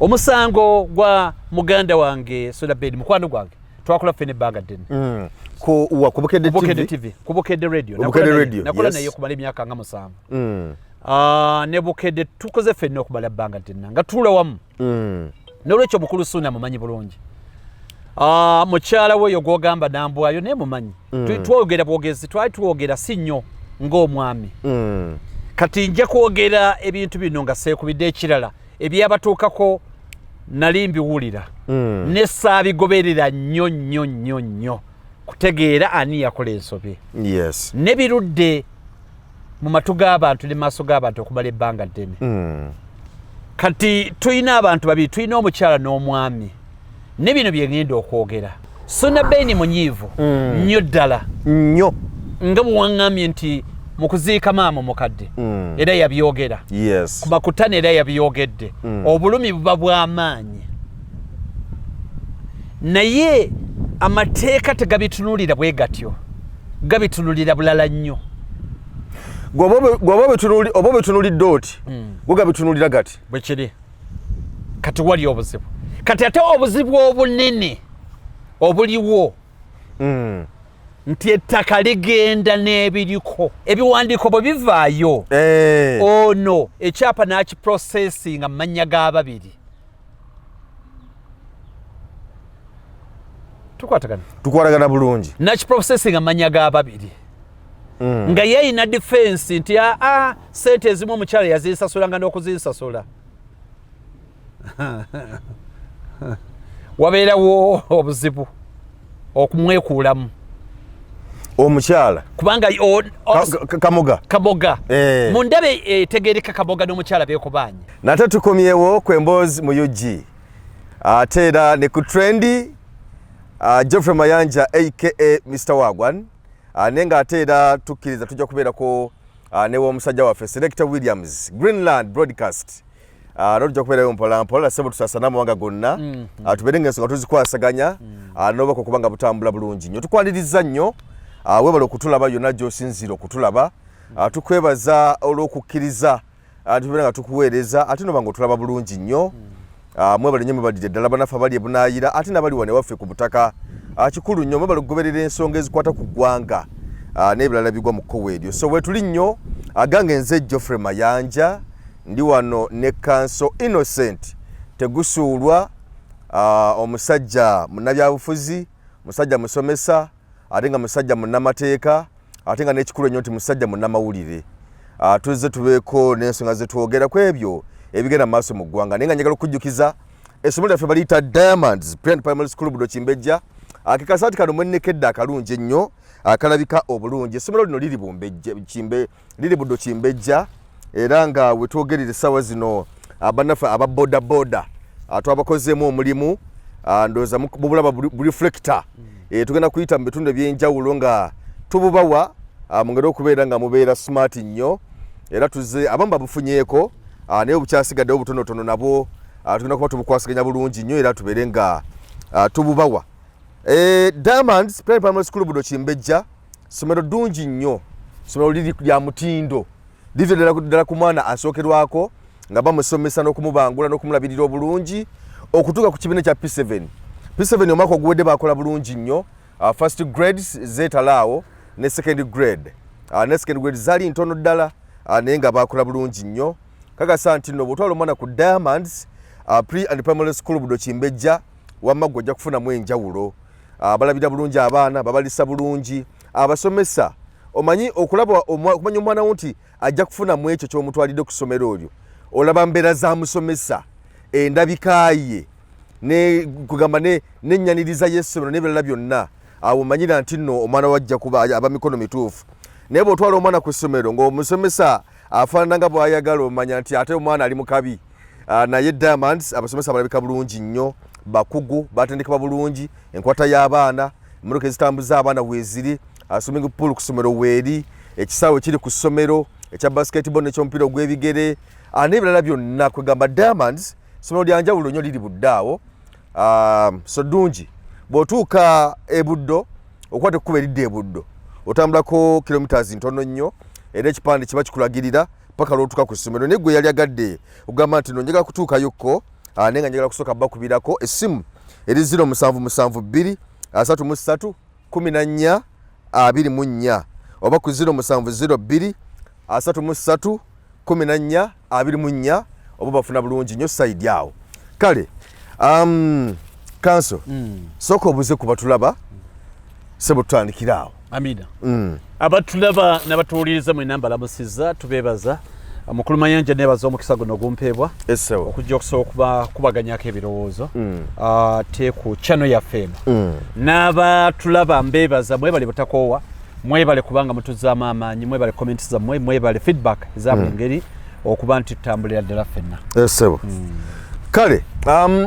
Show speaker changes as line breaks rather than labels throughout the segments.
Omusango gwa muganda wange Ssuna bedi mukwano gwange twakola fene banga deni
ko wa Kubukedde
TV Kubukedde radio nakola nayo kumala emyaka nga 7 ne Bukedde tukoze fene okubala banga deni nga tula wamu nolwekyo mukulu Ssuna mumanyi bulungi mukyala we yogogamba Nambwayo ne mumanyi twogera bwogezi twogera sinyo ng'omwami kati nja kwogera ebintu bino nga seekubidde ekirala ebyabatuukako nali mbiwulira ne saabigoberera nnyo kutegeera ani yakola ensobi ne birudde mu matu g'abantu ne maaso g'abantu okumala ebbanga ddene kati tulina abantu babiri tulina omukyala n'omwami ne bino bye ngenda okwogera Ssuna Beni munyiivu nnyo ddala
nnyo
nga muwaŋŋambye nti mu kuziika maama mukadde era yabyogera ku makutano era yabyogedde obulumi buba bw'amaanyi naye amateeka tegabitunuulira bwe gatyo gabitunuulira bulala nnyo
oba betunuulidde oti gwe gabitunuulira gati
bwe kiri kati wali obuzibu kati ate obuzibu obunene obuliwo nti ettaka ligenda n'ebiriko ebiwandiiko bwe bivaayo ono ekyapa n'akiprocesinga mu mannya g'ababiri
tukwatagana bulungi
n'akiprocesinga mu mannya g'ababiri nga yeeyina defense nti sente ezimu omukyala yazinsasulanga n'okuzinsasula wabeerawo obuzibu okumwekuulamu
omukyala
kubanga
kamoga
mundabe tegereka kamoga n'omukyala beekubanye
nate tukomyewo kwemboozi mu UG ate era ne ku trendi Geoffrey Mayanja aka Mr. Wagwan nenga ate era tukkiriza tujja kubeerako ne w'omusajja waffe Selector Williams Greenland Broadcast tujja kubeerayo mpolampola sebo tusasana amawanga gonna tubeere ng'ensonga tuzikwasaganya n'obako kubanga butambula bulungi nnyo tukwaniriza nnyo webala okutulaba yonna gy'osinziira okutulaba tukwebaza olw'okukkiriza tubeera nga tukuweereza ate noba otulaba bulungi nnyo mwebale nnyo mwebadire ddala banaffe abali ebunaayira ate n'abali wane waffe ku butaka kikulu nnyo mwebale okugoberera ensonga ezikwata ku ggwanga n'ebirala bigwa mu kkowa eryo so wetuli nnyo agange nze Geoffrey Mayanja ndi wano ne Kanso Innocent Tegusuulwa omusajja munnabyabufuzi musajja musomesa ate nga musajja munnamateeka ate nga n'ekikulu ennyo nti musajja munnamawulire tuzze tubeeko n'ensonga ze twogera ku ebyo ebigenda mu maaso mu ggwanga naye nga njagala okujjukiza essomero lyaffe baliyita Diamonds Primary School Budo Kimbejja akekasaati kano mwennekedde akalungi ennyo akalabika obulungi essomero lino liri Budo Kimbejja era nga we twogerera essaawa zino bannaffe aba bodaboda twabakozeemu omulimu ndowooza bubulaba bureflector tugenda kuyita mu bitundu ebyenjawulo nga tububawa mu ngeri okubeera nga mubeera smart nnyo era tuze abamu babufunyeeko naye obukyasigaddewo butonotono nabwo tugenda kuba tubukwasaganya bulungi nnyo era tubeere nga tububawa Diamonds Primary School Budo Kimbejja ssomero ddungi nnyo ssomero liri lya mutindo livyo ddala ku mwana asookerwako nga bamusomesa n'okumubangula n'okumulabirira obulungi okutuuka ku kibiina kya P7 omwaka oguwedde bakola bulungi nnyo first grades zeetalaawo ne second grade ne second grade zaali ntono ddala naye nga bakola bulungi nnyo kakasa nti nno bwotwala omwana ku Diamonds Pre and Primary School Budo Kimbejja wamma gwe ojja kufunamu enjawulo balabira bulungi abaana babalisa bulungi abasomesa omanyi okumanya omwana wo nti ajja kufunamu ekyo ky'omutwalidde ku ssomero olyo olaba mbeera za musomesa endabika ye kugamba n'ennyaniriza y'essomero n'ebirala byonna awo omanyira nti nno omwana wajja kuba aba mikono mituufu naye bw'otwala omwana ku ssomero ng'omusomesa afaanana nga bw'ayagala omanya nti ate omwana ali mu kabi naye Diamonds abasomesa balabika bulungi nnyo bakugu batendekebwa bulungi enkwata y'abaana emmotoka ezitambuza abaana weeziri swimming pool ku ssomero weeri ekisaawe kiri ku ssomero ekya basketball n'ekyomupiira ogw'ebigere n'ebirala byonna kwegamba Diamonds ssomero lya njawulo nnyo liri buddaawo so ddungi bw'otuuka ebuddo okwata ekkuba eridda ebuddo otambulako kilometers ntono nnyo era ekipande kiba kikulagirira paka lw'otuuka ku ssomero naye gwe yali agadde ogamba nti no njagala kutuukayokko nenga njagala kusooka bakubirako essimu eri 0772 33 14 24 oba ku 0702 33 14 24 oba bafuna bulungi nnyo side awo. Kale kanso sooka obuze ku batulaba sebo tutandikiraawo.
Amina. Abatulaba n'abatuwuliriza mu namba lamusiza tubeebaza Mukulu Mayanja nebaza omukisa guno gumpeebwa okujja okusobola kubaganyako ebirowoozo te ku channel yaffe eno. N'abatulaba mbeebaza mwebale butakoowa, mwebale kubanga mutuzaamu amaanyi, mwebale comment zammwe, mwebale feedback za buli ngeri okuba nti tutambulira ddala ffenna.
Sebo. Kale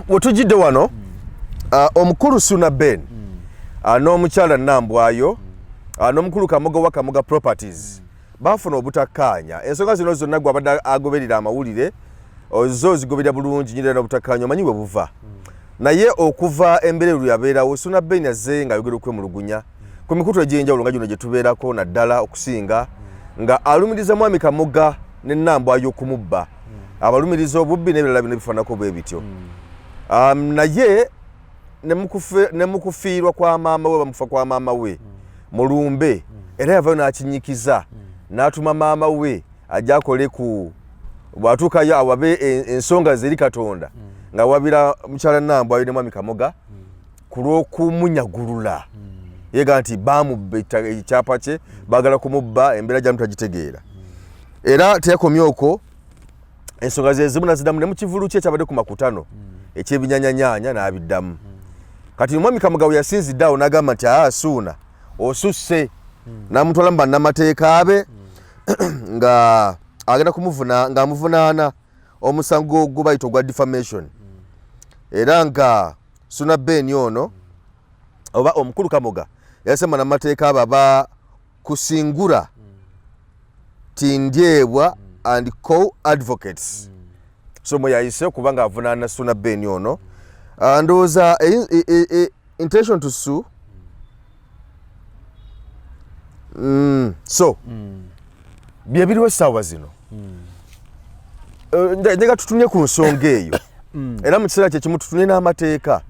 wetujidde wano omukulu Ssuna Ben n'omukyala Nambwayo n'omukulu Kamoga wa Kamoga Properties bafuna obutakkaanya. Ensonga zino zonna gwe abadde agoberera amawulire ozo zigoberera bulungi nyirira n'obutakkaanya omanyi bwe buva. Naye okuva embereru yabeerawo Ssuna Ben azze ng'ayogera okwemulugunya ku mikutu egy'enjawulo nga gino gye tubeerako naddala okusinga nga alumiriza mwami Kamoga ne Nambwayo okumubba, abalumiriza obubbi n'ebirala bino bifaanako bwe bityo. Naye ne mukufiirwa kwa maama we bamufa kwa maama we mulumbe era yavayo n'akinyikiza n'atuma maama we ajja akole ku bw'atuukayo awabe ensonga zeri Katonda nga wabira mukyala Nambwayo ne mwami Kamoga ku lw'okumunyagulula yega nti bamubba ekyapa kye baagala kumubba embeera gyamu tagitegeera. Era teyakomye okwo, ensonga ze zimu naziddamu ne mu kivulu kye kyabadde ku makutano eky'ebinyanyanyanya n'abiddamu. Kati mwami Kamoga we yasinzidde awo n'agamba nti Ssuna osusse n'amutwala mu bannamateeka abe nga agenda kumuvuna ng'amuvunaana omusango gwe bayita ogwa defamation. Era nga Ssuna Ben ono oba omukulu Kamoga yasema n'amateeka abo aba kusingura Tindyebwa and co-advocates. So mwe yayise okuba ng'avunaana Ssuna Ben ono. Ndowooza intention to sue. So bye biriwo essaawa zino. Njagala tutunye ku nsonga eyo era mu kiseera kyekimu tutunye n'amateeka.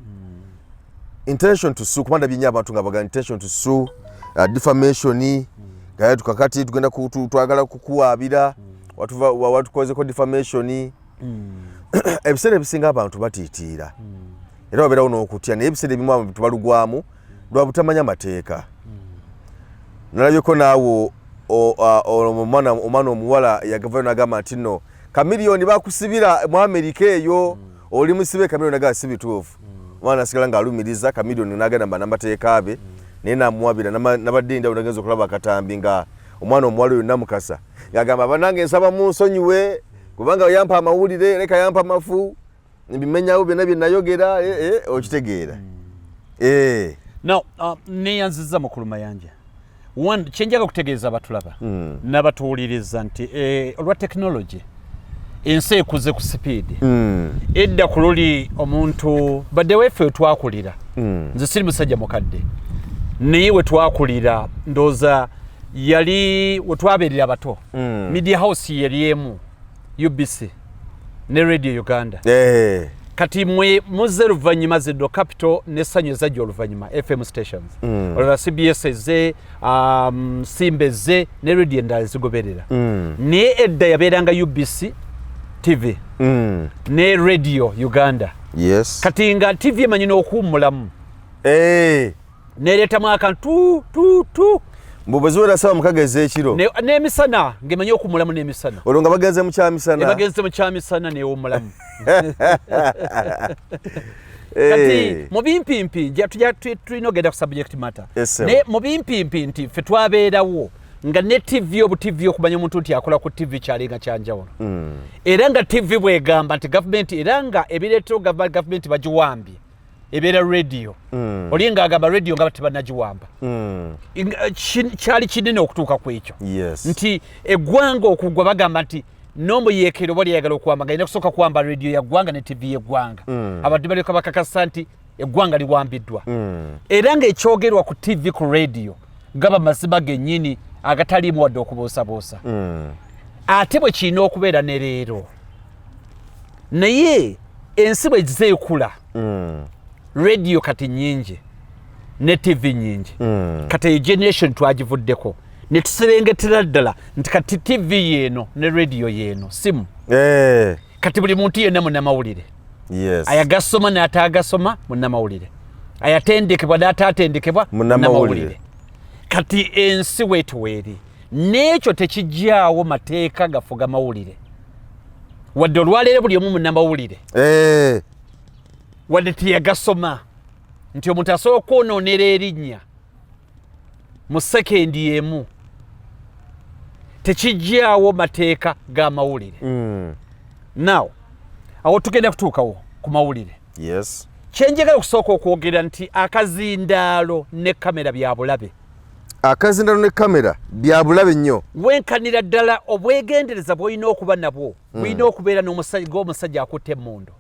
Intention to sue kubanda byenye abantu nga baga intention to sue defamation gaya tukakati tugenda twagala kukuwaabira watukozeko defamation. Ebiseera ebisinga abantu batiitiira era wabeerawo n'okutya, naye ebiseera ebimu abantu tubalugwamu lwa butamanya amateeka. Nalabyeko naawo omwana omuwala yagavayo n'agamba nti no kamiliyoni bakusibira mu Amerika eyo oli musibe kamiliyoni aga si bituufu. Omwana asigala ng'alumiriza kamiliyoni n'agenda mba n'amateeka abe naye n'amuwabira n'abadde ndawulo nagenza okulaba akatambi nga omwana omuwala oyo namukasa ng'agamba banange nsaba munsonyiwe kubanga yampa amawulire leka yampa amafu mbimenyawo byonna bye nayogera okitegeera.
Now neyanziza Mukulu Mayanja kyenjaga kutegeeza abatulaba n'abatuwuliriza nti olwa technology ensi ekuze ku sipiidi. Edda ku luli omuntu badde weeffe twakulira nze siri musajja mukadde naye we twakulira ndooza yali we twabeerera bato media house yali emu UBC ne Radio Uganda. Kati mwe muze luvannyuma zeddo Capital ne Ssanyu ezajja oluvannyuma FM stations. Olwa CBS ze Simba ze ne radio endala zigoberera. Naye edda yabeeranga UBC TV ne Radio Uganda.
Yes.
Kati nga TV emanyi n'okuwummulamu. Nereetamu akantu tu
mbubweziwera saba mukagezi ekiro
n'emisana ng'emanyi okuwummulamu n'emisana.
Olwo nga bagenze mu kyamisana.
Bagenze mu kyamisana n'ewummulamu. Kati mu bimpimpi tulina ogenda ku subject matter. Ne mu bimpimpi nti ffe twabeerawo nga ne TV obu-TV okumanya omuntu nti akola ku TV kyalinga kyanjawulo. Era nga TV bwegamba nti gavumenti era nga ebireetero gavumenti bagiwambye ebeera radio. Oli ng'agamba radio nga tebannagiwamba. Kyali kinene okutuuka ku ekyo. Nti eggwanga okugwa bagamba nti n'omuyeekero bali yagala okuwamba nga ina kusooka kuwamba radio yaggwanga ne TV yeggwanga. Abadde baleka bakakasa nti eggwanga liwambiddwa. Era ng'ekyogerwa ku TV ku radio gaba mazima gennyini agataliimu wadde okubuusaboosa. Ate bwe kirina okubeera ne leero naye ensi bwe zizeekula radio kati nyingi ne TV nyingi kati generation twagivuddeko ne tuserengetera ddala nti kati TV yeeno ne radio yeeno simu kati buli muntu yenna munnamawulire ayagasoma n'ataagasoma munnamawulire ayatendekebwa n'ataatendekebwa munnamawulire kati ensi wetuweeri n'ekyo tekijjaawo mateeka gafuga mawulire wadde olwaleero buli omu munnamawulire wadde teyagasoma nti omuntu asobola okwonoonera erinnya mu sekendi emu tekijjaawo mateeka ga mawulire now awo tugenda kutuukawo ku mawulire kyenjagala okusooka okwogera nti akazindaalo ne kamera bya bulabe
akazindaalo ne kamera bya bulabe nnyo
wenkanira ddala obwegendereza bw'olina okuba nabwo bulina okubeera ng'omusajja akutte emmundu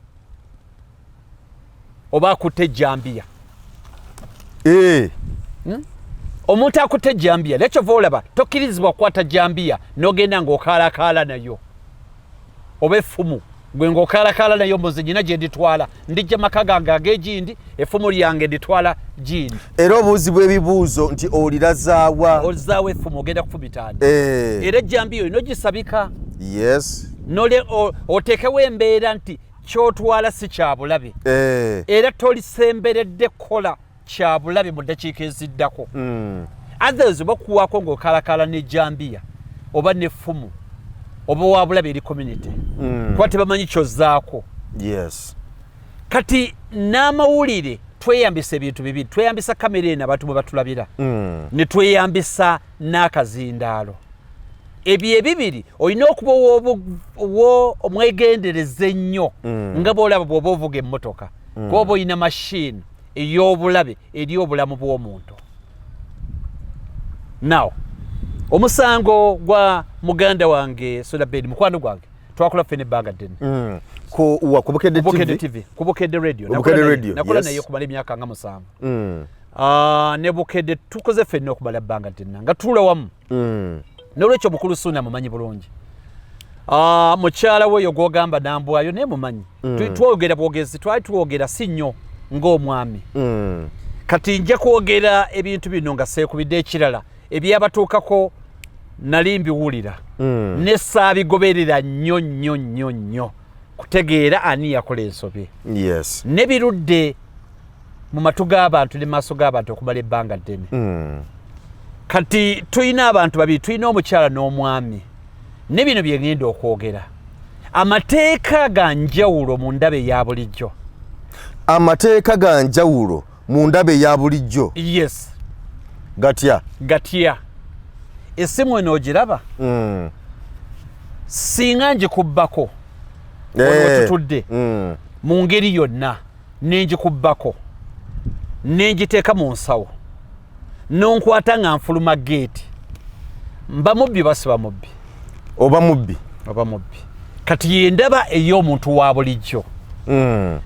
oba akutte ejjambiya omuntu akutte ejjambiya nekyova olaba tokkirizibwa kukwata jjambiya n'ogenda ng'okaalakaala nayo oba effumu gwe ng'okaalakaala nayo mbuzi nyina gye nditwala ndijja maka gange ag'egindi effumu lyange nditwala gindi
era obuuzi bw'ebibuuzo nti olirazaawa
olizaawa effumu ogenda kufumitaani era ejjambiya olina ogisabika oteekewo embeera nti kyotwala si kyabulabe era tolisemberedde kukola kyabulabe mu ddakiika eziddako others oba kuwaako ng'okaalakaala n'ejjambiya oba n'effumu oba wabulabe eri community kuba tebamanyi kyozzaako kati n'amawulire tweyambisa ebintu bibiri tweyambisa kamera eno abantu bwe batulabira ne tweyambisa n'akazindaalo ebyo ebibiri olina okuba omwegendereza ennyo nga bw'olaba bw'oba ovuga emmotoka kuba oba olina mashini ey'obulabe eri obulamu bw'omuntu now omusango gwa muganda wange Ssuna mukwano gwange twakola ffene ebbanga ddene
ku Bukedde
TV ku Bukedde radio nakola naye okumala emyaka nga 7 ne Bukedde tukoze ffene okumala ebbanga ddene nga tuula wamu n'olwekyo mukulu Ssuna mumanyi bulungi mukyala we oyo gw'ogamba Nambwayo naye mumanyi twogera bwogezi twali twogera si nnyo ng'omwami kati nja kwogera ebintu bino nga seekubidde ekirala ebyabatuukako nali mbiwulira ne saabigoberera nnyo kutegeera ani yakola ensobi ne birudde mu matu g'abantu ne maaso g'abantu okumala ebbanga ddene kati tulina abantu babiri tulina omukyala n'omwami ne bino bye ngenda okwogera amateeka ga njawulo mu ndaba eya bulijjo
amateeka ga njawulo mu ndaba eya bulijjo gatya
essimu eno ogiraba singa ngikubbako otutudde mu ngeri yonna nengikubbako nengiteeka mu nsawo nonkwata nga nfuluma geeti mba mubbi basiba mubbi
oba mubbi
kati yendaba ey'omuntu wa bulijjo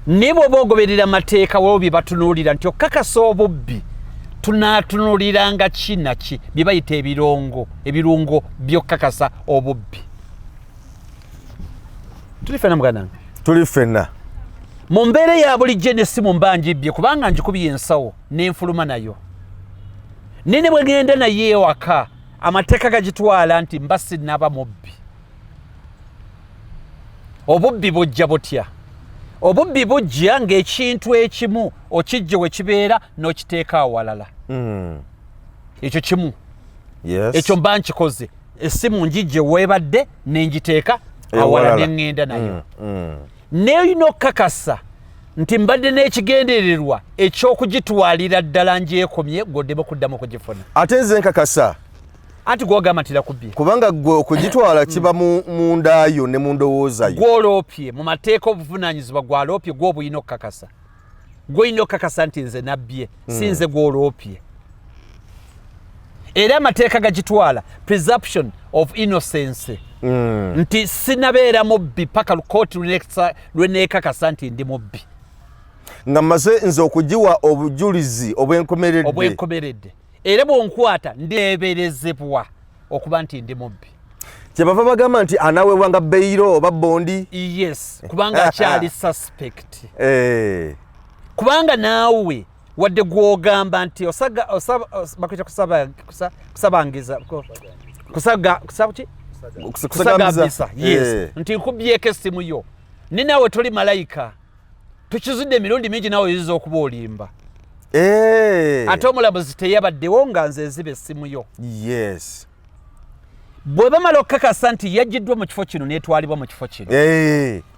naye bw'oba ogoberera amateeka waliwo bye batunuulira nti okakasa obubbi tunaatunuliranga kinaki bye bayita ebirungo by'okakasa obubbi tuli ffenna muganange
tuli ffenna
mu mbeera ya bulijjo n'essimu mba ngibbye kubanga ngikubye ensawo n'enfuluma nayo naye ne bwe ngenda naye ewaka amateeka gagitwala nti mba sinaba mubbi obubbi bujja butya obubbi bujja ng'ekintu ekimu okijje we kibeera n'okiteeka awalala ekyo kimu ekyo mba nkikoze essimu ngijje weebadde n'engiteeka awala neŋŋenda nayo naye olina okukakasa nti mbadde n'ekigendererwa eky'okugitwalira ddala ngyekomye gwoddemu kuddamu kugifuna
ate nze nkakasa
anti gwogamba nti nakubye
kubanga gwe okugitwala kiba mu ndaayo ne mu ndowoozayo
gwoloopye mu mateeka obuvunaanyizibwa gwaloopye gwoba olina okukakasa gwolina okukakasa nti nze nabbye si nze gwoloopye era amateeka gagitwala presumption of innocence nti sinabeera mubbi paka lukooti lweneekakasa nti ndi mubbi
nga mmaze nze okugiwa obujulizi obwenkomeredde
era bw'onkwata ndeeberezebwa okuba nti ndi mubbi
Kyebava bagamba nti anaweebwanga beyiro oba bondi.
Yes, kubanga akyali suspect. Kubanga naawe wadde gwogamba nti bakwita kusagambisa. Yes, nti nkubyeko essimu yo. Ne naawe toli malayika. Tukizudde emirundi mingi naawe oyinza okuba olimba. Ate omulamuzi teyabaddewo nga nze nziba essimu yo.
Yes.
Bwe bamala okukakasa nti yagiddwa mu kifo kino n'etwalibwa mu kifo kino.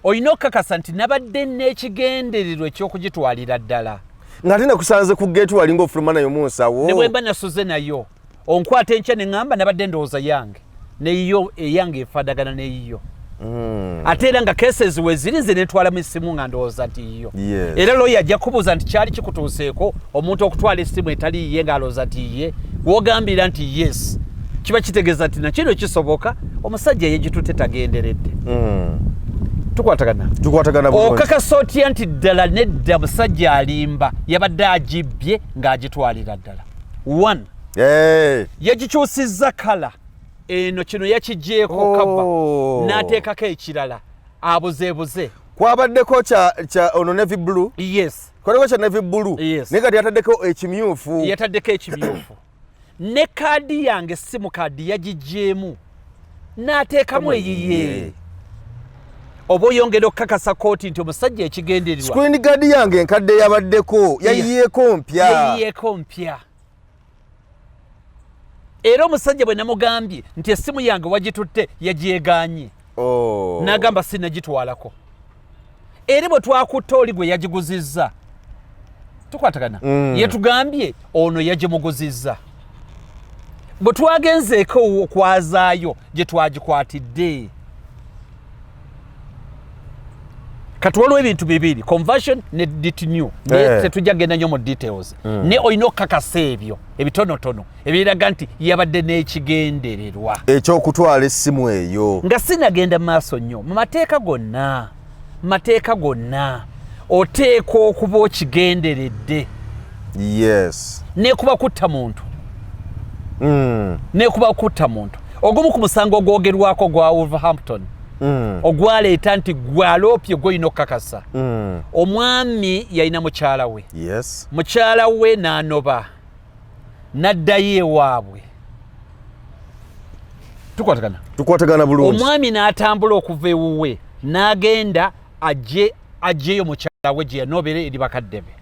Olina okukakasa nti nabadde n'ekigendererwa eky'okugitwalira ddala.
Ng'ate nakusanze ku geetu walinga ofuluma nayo mu nsawo.
Ne bwe mba nasuze nayo onkwata enkya ne ŋŋamba nabadde ndowooza yange neyo eyange efaadagana neyiyo. Ate era nga cases we ziri nze netwalamu essimu nga ndowooza nti yiyo. Era lawyer ajja kubuuza nti kyali kikutuuseeko omuntu okutwala essimu etali yiye ng'alowooza nti yiye w'ogambira nti yes. Kiba kitegeeza nti nakino kisoboka omusajja yegitutte tagenderedde. Tukwatagana bulungi. Okakasa otya nti ddala nedda musajja alimba yabadde agibbye ng'agitwalira ddala. 1. Yagikyusizza kala. Eno kino yakigyeko kaba n'ateekako ekirala abuzeebuze.
Kwabaddeko kya ono navy blue.
Yes.
Kwaliko kya navy blue.
Yes.
Naye kati yataddeko ekimyufu.
Yataddeko ekimyufu. Ne kaadi yange simu kaadi yagigyemu n'ateekamu eyiye. Oba oyongera okukakasa kooti nti omusajja ekigenderirwa.
Screen guard yange enkadde yabaddeko yayiyeeko mpya.
Era omusajja bwe namugambye nti essimu yange wagitutte yagyeganye. N'agamba sinagitwalako. Era bwe twakutta oli gwe yagiguzizza. Tukwatagana. Yetugambye ono yagimuguzizza. Bwe twagenzeeko okwazaayo gye twagikwatidde. Kati waliwo ebintu bibiri, conversion ne detinue. Tetujja genda nnyo mu details. Ne olina okukakasa ebyo ebitonotono ebiraga nti yabadde n'ekigendererwa
eky'okutwala essimu eyo.
Nga sinagenda mu maaso nnyo mu mateeka gonna oteekwa okuba okigenderedde.
Yes.
Nekuba kutta muntu. Ogumu ku musango ogwogerwako gwa Wolverhampton. Ogwaleeta nti gwaloopye gw'olina okukakasa. Omwami yalina mukyala we.
Yes.
Mukyala we n'anoba n'addayo ewaabwe.
Tukwatagana bulungi.
Omwami n'atambula okuva ewuwe n'agenda ajjeyo mukyala we gye yanobera eri bakadde be.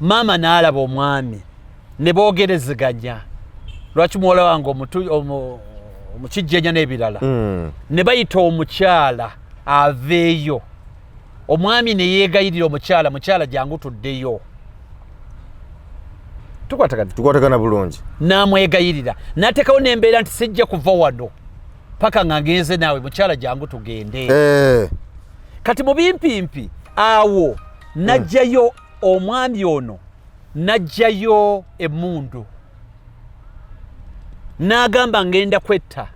Maama n'alaba omwami ne boogerezeganya. Lwaki muwala wange omukijjenya n'ebirala. Ne bayita omukyala aveeyo. Omwami ne yeegayirira mukyala jangu tuddeyo.
Tukwatagana bulungi.
N'amwegayirira. N'ateekawo n'embeera nti sijja kuva wano paka nga ngenze naawe mukyala jangu tugende. Kati mu bimpimpi awo najjayo omwami ono najjayo emmundu. N'agamba ngenda kwetta.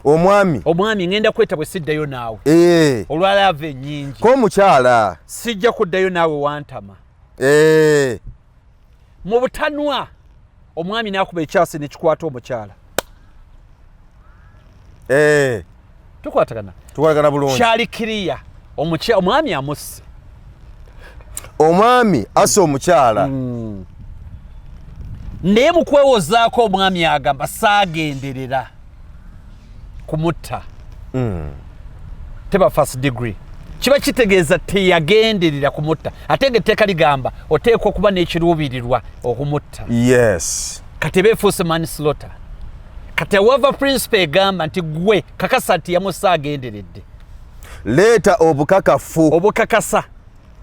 Omwami ngenda kwetta bwe siddayo naawe. Olwalaava ennyingi.
Ko mukyala.
Sijja kuddayo naawe wantama. Mu butanwa omwami n'akuba ekyasi ne kikwata omukyala.
Tukwatagana bulungi.
Kyali kiriya. Omwami amusse.
Omwami assa omukyala.
Naye mu kwewozaako omwami agamba saagenderera kumutta. Teba first degree. Kiba kitegeeza teyagenderera kumutta. Ate ng'etteeka ligamba oteekwa okuba n'ekiruubirirwa okumutta.
Yes.
Kati beefuuse manslaughter. Kati awava principle egamba nti gwe kakasa nti yamusaagenderedde.
Leeta obukakasa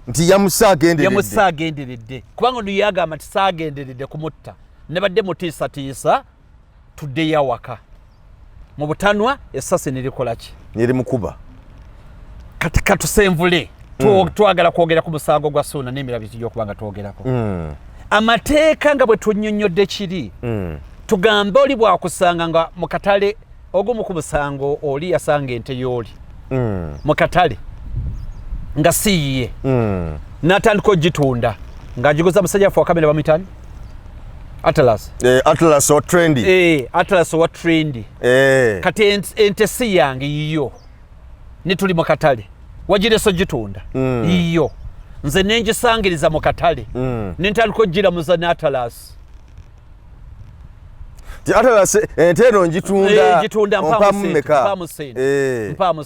nti yamusaagenderedde. Kubanga ono yagamba nti saagenderedde kumutta. Ne badde mutiisatiisa tuddeyo awaka. Mu butanwa essasi nirikola ki? Nirimukuba.
Kati katusenvule. Twagala kwogera ku musango gwa Ssuna n'emirala bitujja okuba nga twogerako. Amateeka nga bwe tunnyonnyodde kiri. Tugambe oli bwakusanga nga mu katale ogumu ku musango oli yasanga ente y'oli. Mu katale nga siyiye. N'atandika ogitunda ng'agiguza musajja waffe wa kamera bamuyitani? Atlas.
Atlas or trendy.
Atlas or trendy. Kati ente si yange iyo. Nituli mu katale. Wajire so gitunda. Iyo. Nze nengisangiriza mu katale. Nintaliko gira muzana Atlas.
Atlas entero njitunda.
Gitunda mpamu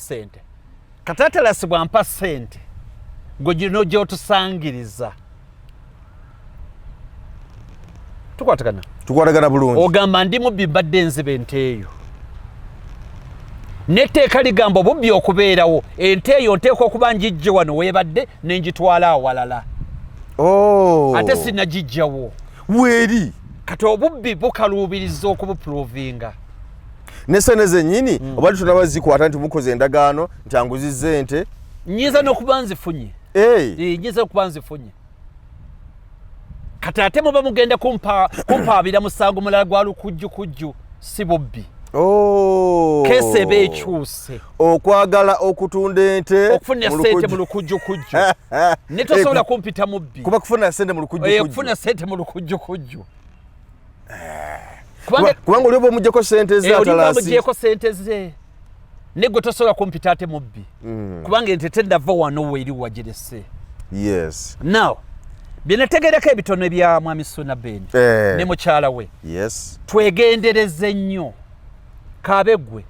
sente. Kati Atlas bwa mpa sente. Gojino gyo tusangiriza.
Tukwatagana bulungi.
Ogamba ndi mubbi badde nzibe ente eyo. Netteeka ligamba obubbi okubeerawo ente eyo nteekwa okuba njijje wano weebadde nenjitwala awalala. Ate sinagijjawo.
Weeri.
Kati obubbi bukaluubiriza okubuprovinga.
Nesene zennyini obadde tunabazikwata nti mukoze endagaano nti anguzizza ente.
Nyiza n'okuba nzifunye. Nyiza okuba nzifunye. Kati ate muba mugenda kumpaabira musango mulala gwa lukujjukujju si bubbi. Kese eba ekyuse.
Okwagala okutunda ente
okufuna sente mu lukujjukujju. Netosobola kumpita mubbi.
Kuba kufuna sente mu lukujjukujju.
Kufuna sente mu lukujjukujju.
Kubanga oliba omuggyeko sente ze Atalasi.
Oliba omuggyeko sente ze. Nego tosobola kumpita ate mubbi. Kubanga ente tendava wano weeri wagirese.
Yes.
Now, byenategerako ebitono ebya mwami Ssuna Beni ne mukyala we.
Yes.
Twegendereze nnyo. Kabegwe.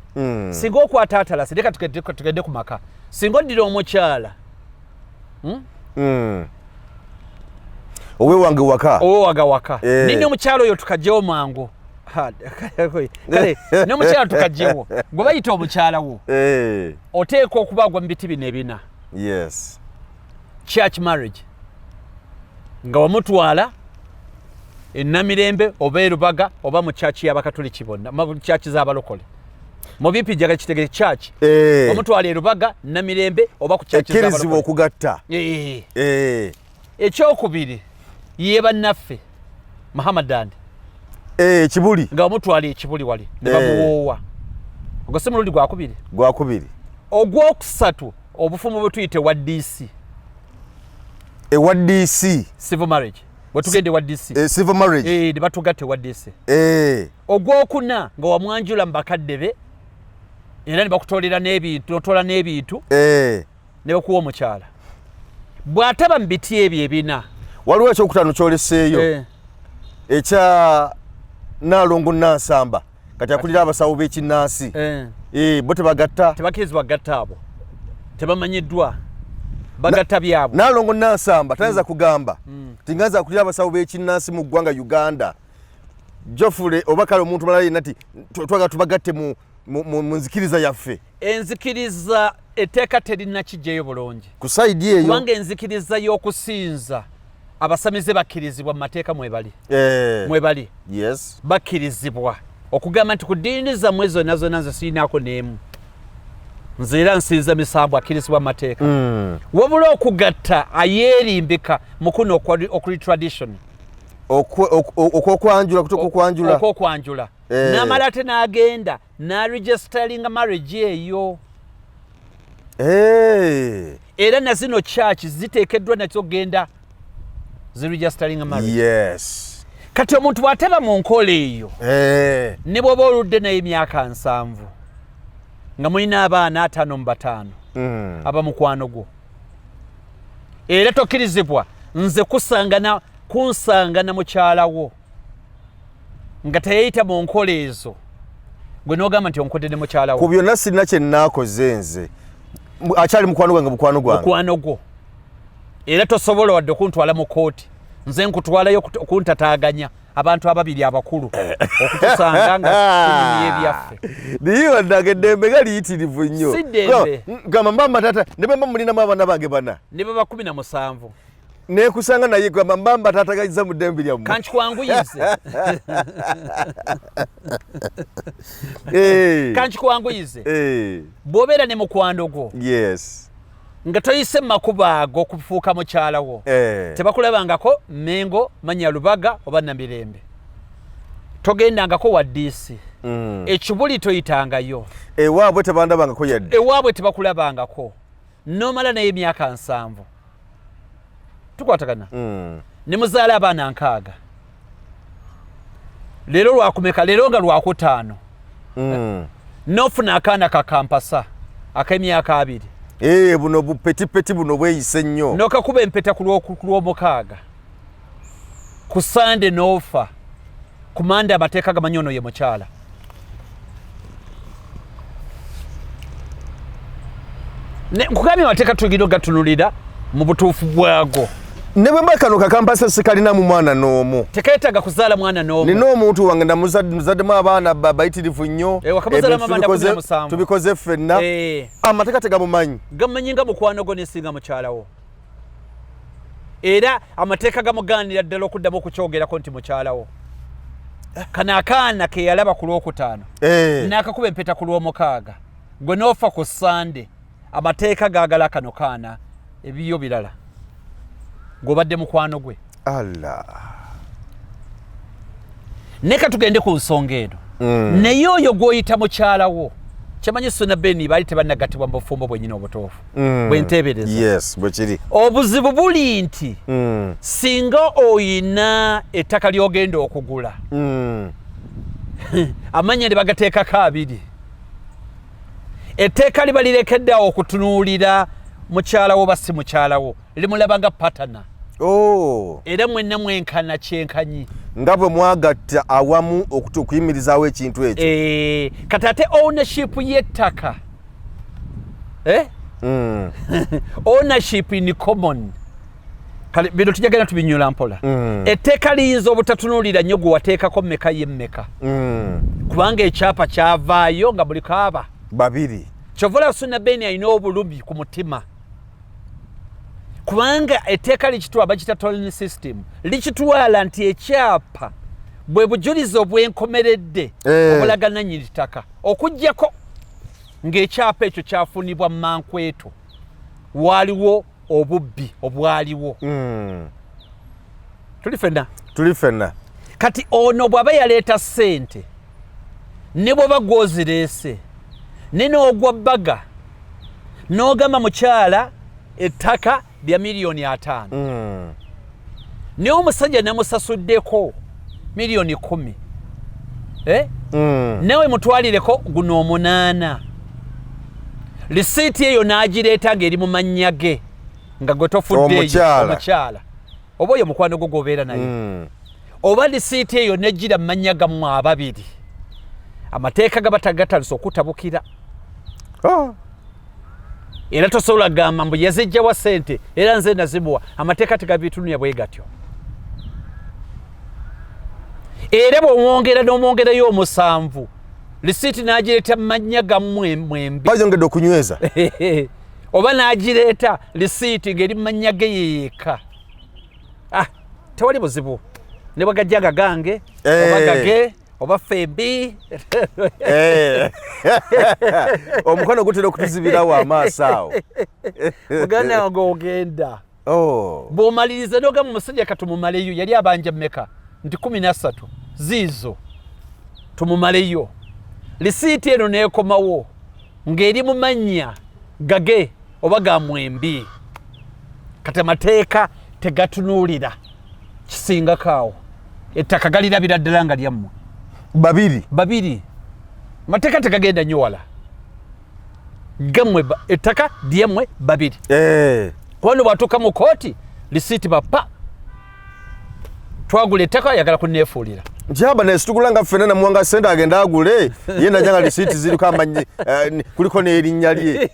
Singa okwata Atalasi leka tugende ku maka. Singa oddira omukyala.
Owe wange waka.
Waka. Ninyo omukyala oyo tukajjewo mangu. Kale, n'omukyala tukajjewo. Gwe bayita omukyala wo. Oteekwa okubaagwa mu biti bino ebina.
Yes.
Church marriage. Nga wamutwala Namirembe oba Rubaga oba mu church y'Abakatoliki bonna, mu church z'abalokole. Mu bipi jaga kitegere church. Wamutwala Rubaga, Namirembe oba ku church z'abalokole.
Ekirizibu okugatta.
Ekyokubiri ye bannaffe Muhammadan.
Kibuli.
Nga wamutwala ekibuli wali ne bamuwoowa. Ogwo si mulundi gwakubiri.
Gwakubiri.
Ogwokusatu obufumu bwe tuyite wa DC.
Wa DC.
Civil marriage. Watugende wa DC.
Civil marriage.
Ne batugatte wa DC. Ogwokuna nga wamwanjula mbakadde be era ne bakutolera n'ebintu, notola n'ebintu. Ne bakuwa omukyala. Bw'ataba mu biti ebyo ebina.
Waliwo ekyokutaano kyoleseeyo. Ekya Nalongo Nansamba. Kati akulira abasawo b'ekinnansi. Bo tebagatta.
Tebakirizibwa gatta abo. Tebamanyiddwa. Bagatta byabo.
Nalongo Nansamba tayinza kugamba. Tingaza akulira abasawo b'ekinnansi mu ggwanga Uganda. Jofule oba kale omuntu malala nati twaga tubagatte mu nzikiriza yaffe.
Enzikiriza etteeka terina kijjeyo bulungi.
Ku side eyo.
Kubanga enzikiriza y'okusinza abasamize bakkirizibwa mu mateeka mwebali. Mwebali.
Yes.
Bakkirizibwa. Okugamba nti ku ddiini zammwe zonna zonna nze sirinaako n'emu. Nze era nsinza misambo akkirizibwa mu mateeka. Wabula okugatta ayeerimbika mukuno okuli tradition.
Okwokwanjula kutoka okwanjula.
Okwokwanjula. N'amala ate n'agenda n'aregisteringa marriage eyo. Era na zino church ziteekeddwa nakyo genda ziregisteringa marriage.
Yes.
Kati omuntu bw'ateba mu nkola eyo. Ne bw'oba oludde naye emyaka 7 nga mulina abaana 5 mu 5 aba mukwano gwo. Era tokkirizibwa nze kunsanga na mukyala wo nga teyayita mu nkola ezo gwe n'ogamba nti onkodde ne mukyala wo.
Ku byonna sirina kye nnaakoze nze. Akyali mukwano gwange mukwano gwange.
Mukwano gwo. Era tosobola wadde okuntwala mu kooti. Nze nkutwalayo okuntataaganya abantu ababiri abakulu okutusanga nga tunyumye ebyaffe.
Niyo ndagedembe galiyitirivu nnyo.
Siddembe.
Gamba mbamba tata ne bamba mulinamu abaana bange bana.
Ne baba 17.
Ne kusanga naye gamba mbamba tata gayiza mu dembe lyamu.
Kanchikwanguyize. Kanchikwanguyize. Bw'obeera ne mukwano gwo.
Yes.
Nga toyise makuba ago kufuuka mukyala wo. Tebakulabangako Mengo, Manya Lubaga oba Namirembe. Togendangako wa DC. Ekibuli toyitangayo.
Ewaabwe tebandabangako yadde.
Ewaabwe tebakulabangako. Nomala naye emyaka 7. Tukwatagana. Ne muzaala abaana 6. Lero lwakumeka lero nga lwakutaano. Nofuna akaana kakampasa ak'emyaka 2.
Buno bupetipeti buno bweyise nnyo.
Nokakuba empeta ku lw'omukaaga. Ku Sunday n'ofa. Ku Monday amateeka gamanyi ono ye mukyala. Nkugambye amateeka tugino gatunulira mu butuufu bwago.
Ne bwe mba kano kakampasa sikalina mu mwana n'omu.
Tekeetaga kuzaala mwana n'omu.
Nina omuntu wange muzaddemu abaana bayitirivu nnyo. Tubikoze ffenna. Amateeka tegamumanyi.
Gamanyi nga mukwano gwo n'esinga mukyalawo. Era amateeka gamugaanira ddala okuddamu okukyogerako nti mukyalawo. Kano akaana ke yalaba ku lwokutaano. N'akakuba empeta ku lw'omukaaga. Gwe n'ofa ku Sunday. Amateeka gaagala kano kaana ebiyo birala. Gobadde mukwano gwe.
Allah.
Neka tugende ku nsonga eno. Naye oyo gw'oyita mukyalawo. Kyamanyi Ssuna Beni baali tebannagattibwa mu bufumbo bwennyini obutuufu. Bwenteebereza.
Yes, bwe kiri.
Obuzibu buli nti singa oyina ettaka ly'ogenda okugula. Amanya ne bagateekako 2. Etteeka liba lirekeddeawo okutunuulira mukyalawo oba si mukyalawo. Limulaba nga patana. Era mwenna mwenkana kyenkanyi.
Nga bwe mwagatta awamu okuyimirizaawo ekintu ekyo.
Kati ate ownership y'ettaka. Ownership in common. Kale bino tujagenda tubinyula mpola. Etteeka liyinza obutatunuulira nnyo gwe wateekako mmeka y'emmeka. Kubanga ekyapa kyavaayo nga buli kaaba
2.
Kyovola Ssuna Beni alina obulumi ku mutima. Kubanga etteeka likitwala bakita tolling system. Likitwala nti ekyapa bwe bujulizi obwenkomeredde obulaga nannyini ttaka. Okuggyako ng'ekyapa ekyo kyafunibwa mu Mankweto. Waaliwo obubbi obwaliwo. Tuli ffenna. Kati ono bw'aba yaleeta ssente ne bw'oba gw'ozireese ne n'ogwa bbaga n'ogamba mukyala ettaka lya $5,000,000. Naye omusajja namusasuddeko $10,000,000. Nawe mutwalireko guno 8. Lisiiti eyo n'agireeta ng'eri mu mannya ge nga gwe tofudde omukyala. Oba oyo mukwano gwo gw'obeera naye. Oba lisiiti eyo n'eggira mu mannya gammwe ababiri. Amateeka gaba tagatalisa okutabukira. Era tosobola gamba mbu yazijjawa ssente era nze nazimuwa. Amateeka tegabitunuya bwe gatyo. Era bw'omwongera n'omwongerayo 7 lisiiti n'agireeta mu mannya gammwe mwembi.
Bajongedde okunyweza.
Oba n'agireeta lisiiti ng'eri mu mannya ge yeeka. Tewali buzibu. Ne bwagajja gagange oba gage oba fembi.
Omukono gutera okutuzibirawo amaaso awo.
Muganda wange ogenda. Bw'omaliriza n'ogamba omusajja katumumaleyo yali abanja mmeka nti 13 ziizo tumumaleyo. Lisiiti eno n'ekomawo ng'eri mu mannya gage oba ga mwembi. Kati amateeka tegatunuulira kisingakaawo. Ettaka galirabira ddala nga lyammwe. 2. Mateeka tegagenda nnyo wala. Gammwe ettaka lyammwe 2. Kwano bwatuuka mu kooti lisiiti bapa. Twagula ettaka ayagala kunneefuulira.
Njaba ne situgula nga ffenna namuwanga ssente agenda agule ye najanga lisiiti ziriko amanyi kuliko n'erinnya lye.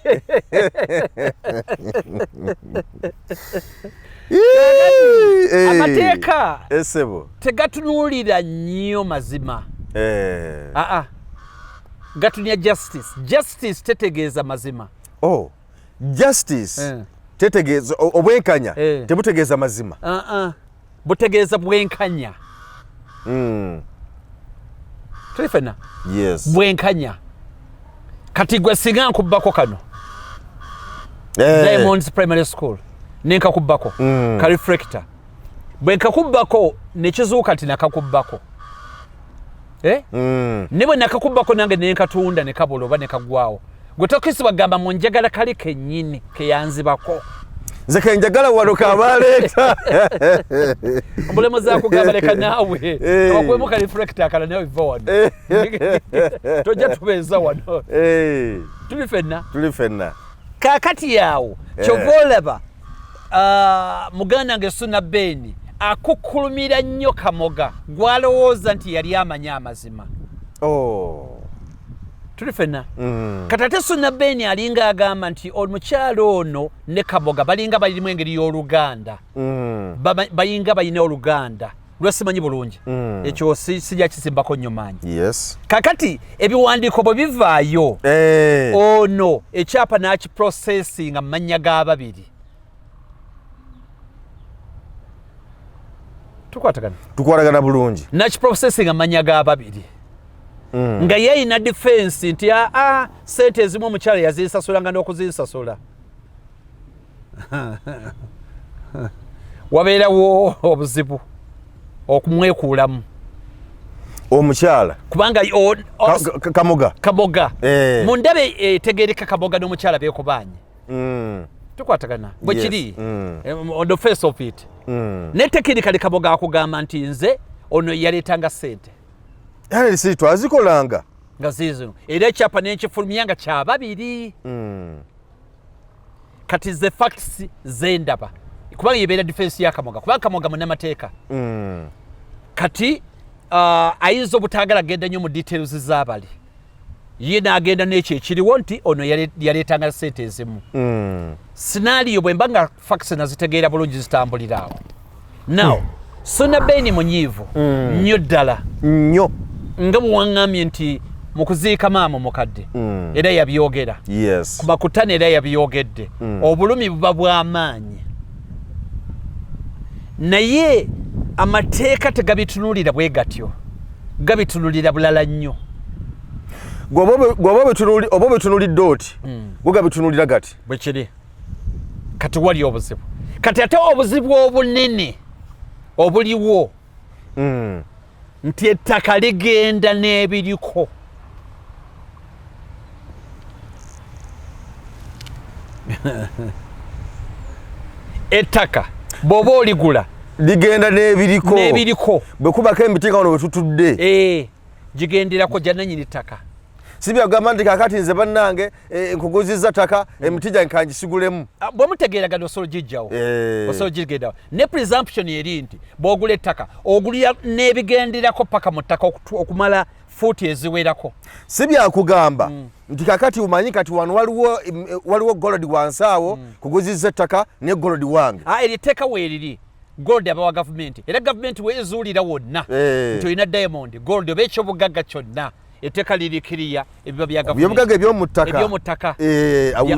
Amateeka tegatunuulira nnyo mazima. Gatunya justice. Justice tetegeeza mazima.
Justice tetegeeza obwenkanya tebutegeeza mazima.
Butegeeza bwenkanya. Tuli ffenna?
Yes.
Bwenkanya. Kati gwe singa nkubbako kano. Diamonds Primary School. Nenkakubbako. Reflector. Bwe nkakubbako nekizuuka nti nakakubbako. Ne bwe nakakubbako nange nenkatunda ne kabula oba ne kagwawo. Gwe tokisi bagamba mu njagala kali kennyini ke yanzibako.
nze kenjagala wano kabaleeta
omulemo zakugamba leka naawe wakwemuka reflector akala nawe iva wano tojja tubeeza wano tuli fenna kakati yawo kyova olaba muganda nge Ssuna Beni akukulumira nnyo Kamoga gwalowooza nti yali amanya amazima tuli fenna kati ate Ssuna Beni alinga agamba nti omukyalo ono ne Kamoga balinga balirimu engeri y'oluganda bayinga balina oluganda lwesimanyi bulungi ekyo sijja kisimbako nnyo maanyi kakati ebiwandiiko bwe bivaayo ono ekyapa n'akiprocessinga mu mannya g'ababiri
tukwatagana bulungi
n'akiprocessinga mu mannya g'ababiri nga yeyina defense nti sente ezimu omukyala yazinsasulanga n'okuzinsasula wabeerawo obuzibu okumwekuulamu
omukyala
kubanga Kamoga mundabe etegereka Kamoga n'omukyala beekubanye tukwatagana bwe kiri on the face of it ne technically Kamoga akugamba nti nze ono yaleetanga sente
si twazikolanga
nga zizo era ekyapa n'ekifulumyanga kya babiri kati ze facts zendaba kubanga yebeera defense ya Kamoga kubanga Kamoga munnamateeka kati ayinza obutaagala genda nnyo mu details z'abali ye n'agenda n'ekyo ekiriwo nti ono yaleetanga sente ezimu scenario bwe mba nga facts nazitegeera bulungi zitambulira awo now Ssuna Beni munyiivu nnyo ddala
nnyo
nga muwaŋŋambye nti mu kuziika maama omukadde era yabyogera ku makutano era yabyogedde obulumi buba bw'amaanyi naye amateeka tegabitunuulira bwe gatyo gabitunuulira bulala nnyo
oba obetunuulidde oti gwe gabitunuulira gati
bwe kiri kati wali obuzibu kati ate obuzibu obunene obuliwo nti ettaka ligenda n'ebiriko ettaka bw'oba oligula
ligenda n'ebiriko bwe kubako emiti nga wano we tutudde
gigenderako jannanyini ttaka
si byagamba nti kakati nze bannange nkuguzizza ttaka emiti gyange kangisigulemu
bwe mutegeeragana osolo gijjawo osolo gigendawo ne presumption eri nti bw'ogula ettaka ogulira n'ebigenderako paka mu ttaka okumala fuuti eziwerako
si byakugamba nti kakati umanyi kati wano waliwo golodi wansi awo kuguzizza ettaka ne golodi wange
eri etteeka weeriri gold abawa gavumenti era gavumenti weezuulira wonna nti olina diamond gold oba ekyobugagga kyonna etteeka lirikiriya ebiba bya
gavumenti
ebyomu ttaka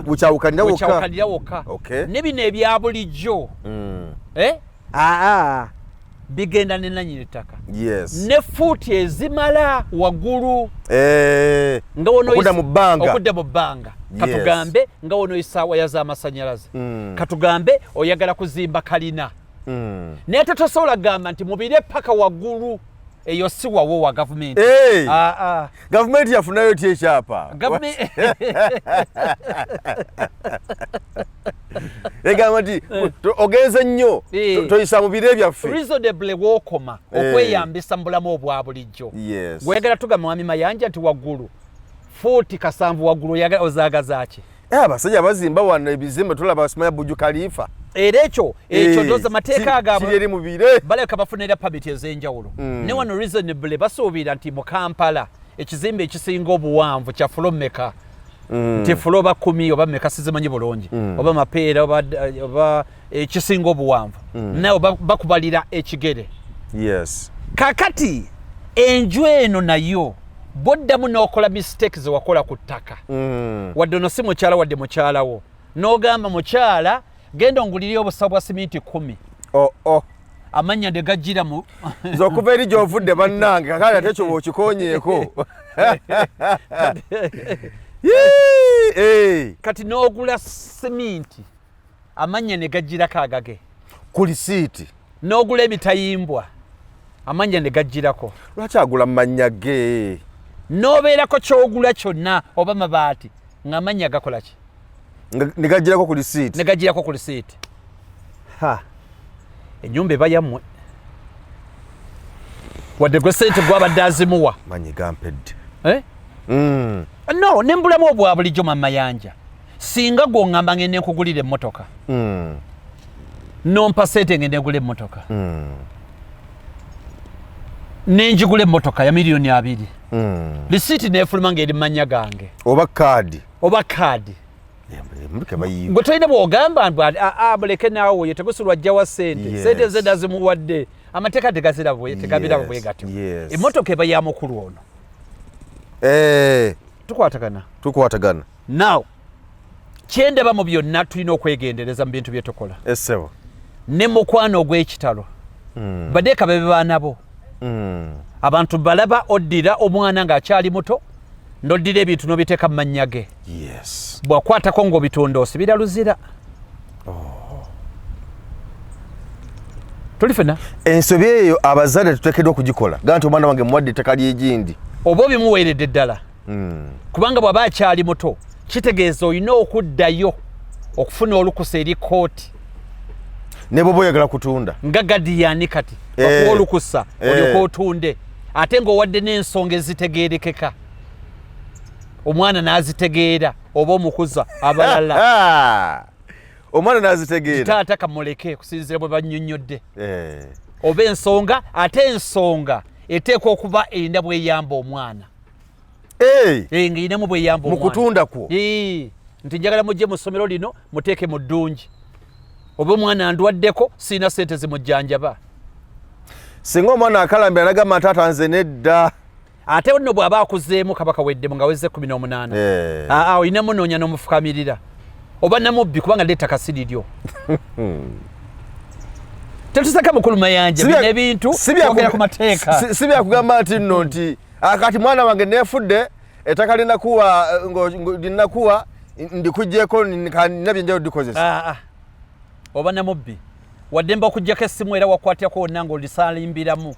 bukyawukanira
wokka ne bino ebya bulijjo bigenda ne nannyini ttaka ne fuuti ezimala waggulu
okudda
mu bbanga katugambe nga wonoyisa waya z'amasannyalaze katugambe oyagala kuzimba kalina naye tosobola kugamba nti mubire paka waggulu eyo si wawo wa gavumenti
gavumenti yafunayo ti ekyapa egamba nti ogenze nnyo toyisa mu bire byaffe
reasonably wookoma okweyambisa mu bulamu obwa bulijjo gweyagala tugamba mwami Mayanja nti waggulu fuuti 7 waggulu ozaagazaaki
abasajja bazimba wano ebizimbe tulaba basimanya Burj Khalifa
era ekyo ndoza mateeka
agabwe
baleka bafunira pamiti ez'enjawulo ne wano reasonably basuubira nti mu Kampala ekizimbe ekisinga obuwanvu kya fulo mmeka nti fulo oba 10 oba mmeka sizimanyi bulungi oba mapeera oba ekisinga obuwanvu naye bakubalira ekigere kakati enju eno nayo boddamu n'okola mistake ze wakola ku ttaka wadde ono si mukyala wadde mukyalawo n'ogamba mukyala genda ongulire obusa bwa siminti 10 amannya nde gajjira mu
nze okuva eri gy'ovudde bannange kakati ate kyoba okikonyeeko
kati n'ogula siminti amannya ne gajjirako agage
ku lisiiti
n'ogula emitayimbwa amannya ne gajjirako
lwaki agula mu mannya ge
n'obeerako ky'ogula kyonna oba mabaati ng'amannya gakola ki
negajjirako ku lisiiti
Ennyumba eba yammwe wadde gwe ssente gwabadde azimuwa
manyi gampedde
no nembulamu obwa bulijjo Mama Mayanja singa gw'oŋŋamba ngende nkugulira emmotoka nompa ssente ngende ngula emmotoka nenjigula emmotoka ya miliyoni 2 lisiiti neefuluma ng'eri mumanya gange
oba kaadi
gwe tolina bw'ogamba muleke naawe oyo Tegusuulwa ajjawa ssente ze dazimuwadde amateeka tegabirabo bwe gatyo emmotoka eba ya mukulu ono
tukwatagana
now kyendaba mu byonna tulina okwegendereza mu bintu bye tukola ne mukwano ogw'ekitalo badeeka babe baanabo abantu balaba oddira omwana ng'akyali muto n'oddira ebintu n'obiteeka mu mannya ge bw'akwatako ng'obitunda osibira luzira tuli fena
ensobi eyo abazadde tuteekeddwa okugikola gaa nti omwana wange muwadde ettaka ly'egindi
oba obimuweeredde ddala kubanga bw'aba akyali muto kitegeeza olina okuddayo okufuna olukusa eri kooti
ne bw'oba oyagala kutunda
nga gadiyani kati bakuwa olukusa olyoka otunde ate ng'owadde n'ensonga ezitegeerekeka omwana n'azitegeera oba omukuza abalala
omwana n'azitegeera
taata kamuleke kusinziira bwe bannyonnyodde oba ensonga ate ensonga eteekwa okuba erinda bweyamba omwana ng'erinamu bweyamba omwana
mu kutunda kwo
nti njagala mujje mu ssomero lino muteeke mu ddungi oba omwana ndwaddeko sirina ssente zimujjanjaba
singa omwana akalambira nagamba ntaata nze nedda
ate nno bw'aba akuzeemu kabaka weddemu nga wezze 18 olina munoonya n'omufukamirira oba namubbi kubanga lettaka si liryo tetusaka mukulu Mayanja bino ebintu ogera ku mateeka
si byakugamba nti nno nti kati mwana wange neefudde ettaka linakuwa ndikuggyeko nabyenjalo dikozesa
oba namubbi wadde mba okuggyako essimu era wakwatyako wonna ng'olisalimbiramu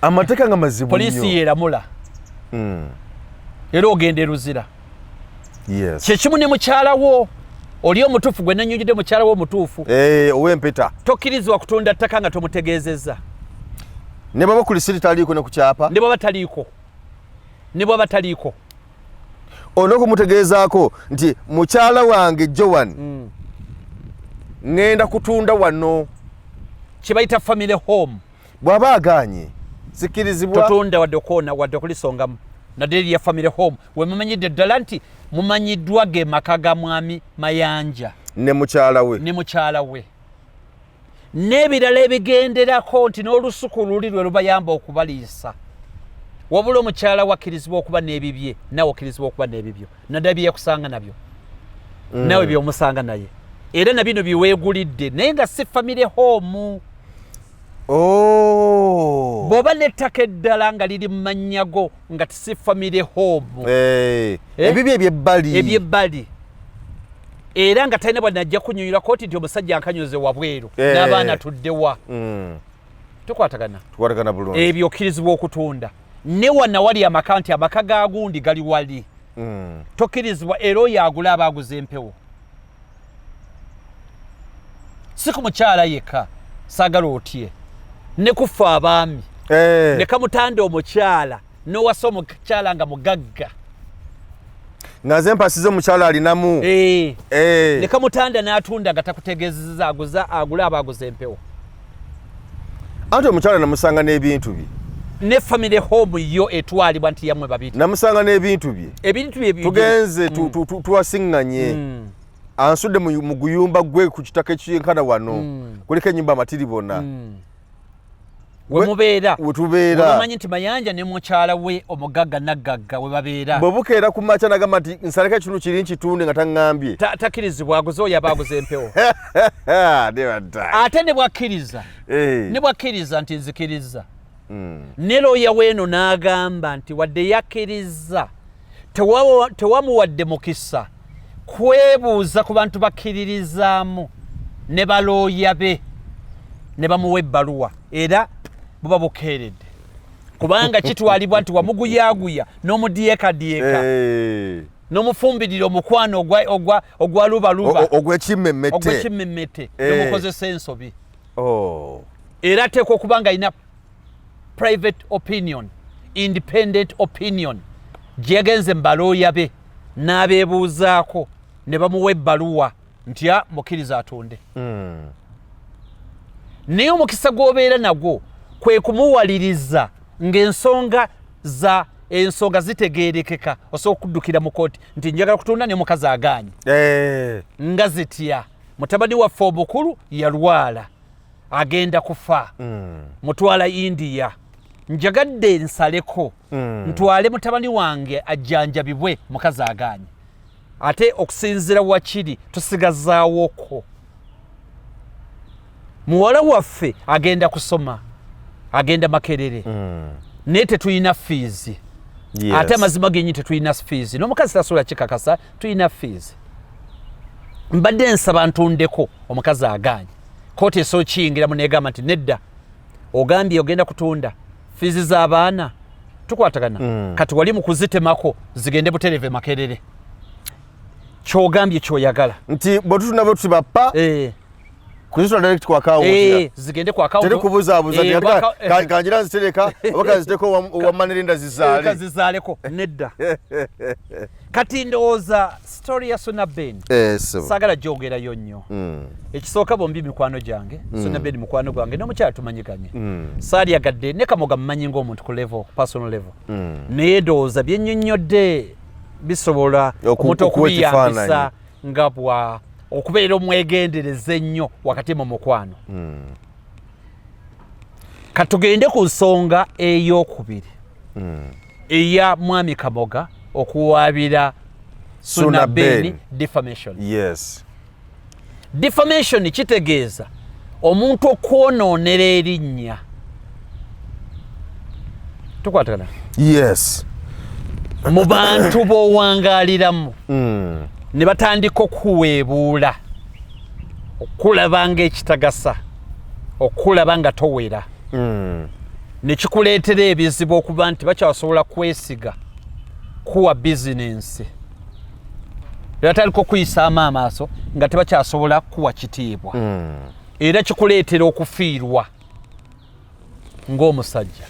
amateeka nga mazibu
poliisi yeeramula era ogenda eruzira kyekimu ne mukyala wo oli omutuufu gwe nanyonjidde mukyala wo omutuufu
ow'empeta
tokkirizibwa kutunda ttaka nga tomutegeezezza
ne baba ku lisiti taliiko ne ku kyapa
ne bwaba taliiko
olina okumutegeezaako nti mukyala wange Joan ŋŋenda kutunda wano
kye bayita family home
bw'aba aganye sikkirizibwa
totunda wadde okoona wadde okulisongamu nadde eri ya family home we mumanyidde ddala nti mumanyiddwa ge maka ga mwami Mayanja
ne mukyala
we n'ebirala ebigenderako nti n'olusuku luli lwe lubayamba okubaliisa wabula omukyala wakkirizibwa okuba n'ebibye nawe okkirizibwa okuba n'ebibyo naddala byeyakusanga nabyo nawe byomusanga naye era na bino biweegulidde naye nga si family home bw'oba n'ettaka eddala nga liri mu mannyago nga tisi family home
ebibyo
ebyebbali era nga talina bwadde najja kunyonyola kooti nti omusajja ankanyoze wabweru n'abaana tuddewa tukwatagana
bulungi
ebyo okkirizibwa okutunda ne wana wali amaka nti amaka ga gundi gali wali tokkirizibwa era oyo agula aba aguza empewo si ku mukyala yekka saagala otye ne kufa abaami ne kamutanda omukyala n'owasa omukyala nga mugagga
naze empasize omukyala alinamu
ne kamutanda n'atunda nga takutegeezezza agula aba aguza empewo
anti omukyala namusanga n'ebintu bye
ne family home yo etwalibwa nti yamwe babiri
namusanga n'ebintu bye tugenze tuwasiŋŋanye ansudde mu guyumba gwe ku kitaka ekyenkana wano kuliko ennyumba amatiri bonna
we mubeera
wetubeera
nti Mayanja ne mukyala we omugagga naggagga we babeera
bwe bukeera ku makya nagamba nti nsaleko ekintu kiri nkitunde nga taŋŋambye
takkirizibwa aguze oyo aba aguza empewo ate ne bwakkiriza nti nzikiriza ne looya weeno n'agamba nti wadde yakkiriza tewamuwadde mukisa kwebuuza ku bantu bakkiririzaamu ne balooya be ne bamuwa ebbaluwa era buba bukeeredde kubanga kitwalibwa nti wamuguyaaguya n'omudyekadiyeka nomufumbirira omukwano ogwa lubaluba
ogw'ekimmemmette
nomukozesa ensobi era ateekwa okuba nga alina private opinion, independent opinion gye yagenze mu balooya be n'abeebuuzaako ne bamuwa ebbaluwa nti mukkiriza atunde. Naye omukisa gw'obeera nagwo kwe kumuwaliriza ng'ensonga zitegeerekeka, osobola okuddukira mu kooti nti njagala kutunda ne mukazi agaanye nga zitya. Mutabani waffe omukulu yalwala agenda kufa, mutwala India, njagadde nsaleko ntwale mutabani wange ajjanjabibwe, mukazi agaanye. Ate okusinziira wakiri tusigazaawoko. Muwala waffe agenda kusoma, agenda Makerere, naye tetulina fees. Ate amazima genyi tetulina fees. N'omukazi tasobola kikakasa, tulina fees. Mbadde nsaba ntundeko, omukazi agaanye. Kooti esobola kiyingiramu n'egamba nti nedda, ogambye ogenda kutunda, fees z'abaana tukwatagana, kati wali mu kuzitemako zigende butereve Makerere. Kyogambye kyoyagala
nti bwe tutunda bwe tubappa kuzitula direct kwa account
zigende kwa account
teri kubuzaabuza kanjira nzitereka abakazi ziteko wa manerinda
zizaleko nedda. Kati ndowooza story ya Ssuna Ben saagala gyogerayo nnyo. Ekisooka bombi mikwano gyange, Ssuna Ben mukwano gwange n'omukyala tumanyiganye. Saalyagadde ne Kamoga mmanyi ng'omuntu ku level, personal level, naye ndowooza byennyonnyodde bisobola omuntu okubiyambisa nga bwa okubeera omwegendereza ennyo wakati mu mukwano. Katugende ku nsonga ey'okubiri eya mwami Kamoga okuwaabira Ssuna Ben defamation. Defamation kitegeeza omuntu okwonoonera erinnya. Tukwatagana? Mu bantu b'owangaaliramu ne batandika okuweebuula, okulaba ng'ekitagasa, okulaba nga towera, ne kikuleetera ebizibu okuba nti bakyasobola kwesiga kuwa bizinensi. Era tandika okuyisaamu amaaso nga tebakyasobola kuwa kitiibwa, era kikuleetera okufiirwa ng'omusajja.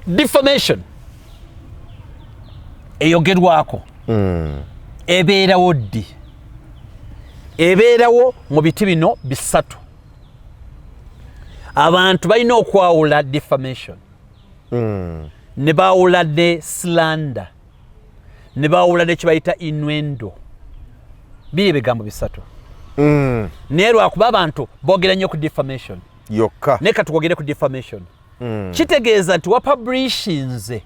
Defamation eyogerwako ebeerawo ddi? Ebeerawo mu biti bino bisatu. Abantu balina okwawula defamation, ne baawula ne slander, ne baawula ne kibayita innuendo. Biri ebigambo bisatu. Naye lwakuba abantu boogera nnyo ku defamation
yokka,
naye katwogere ku defamation. Kitegeeza nti wapublishinze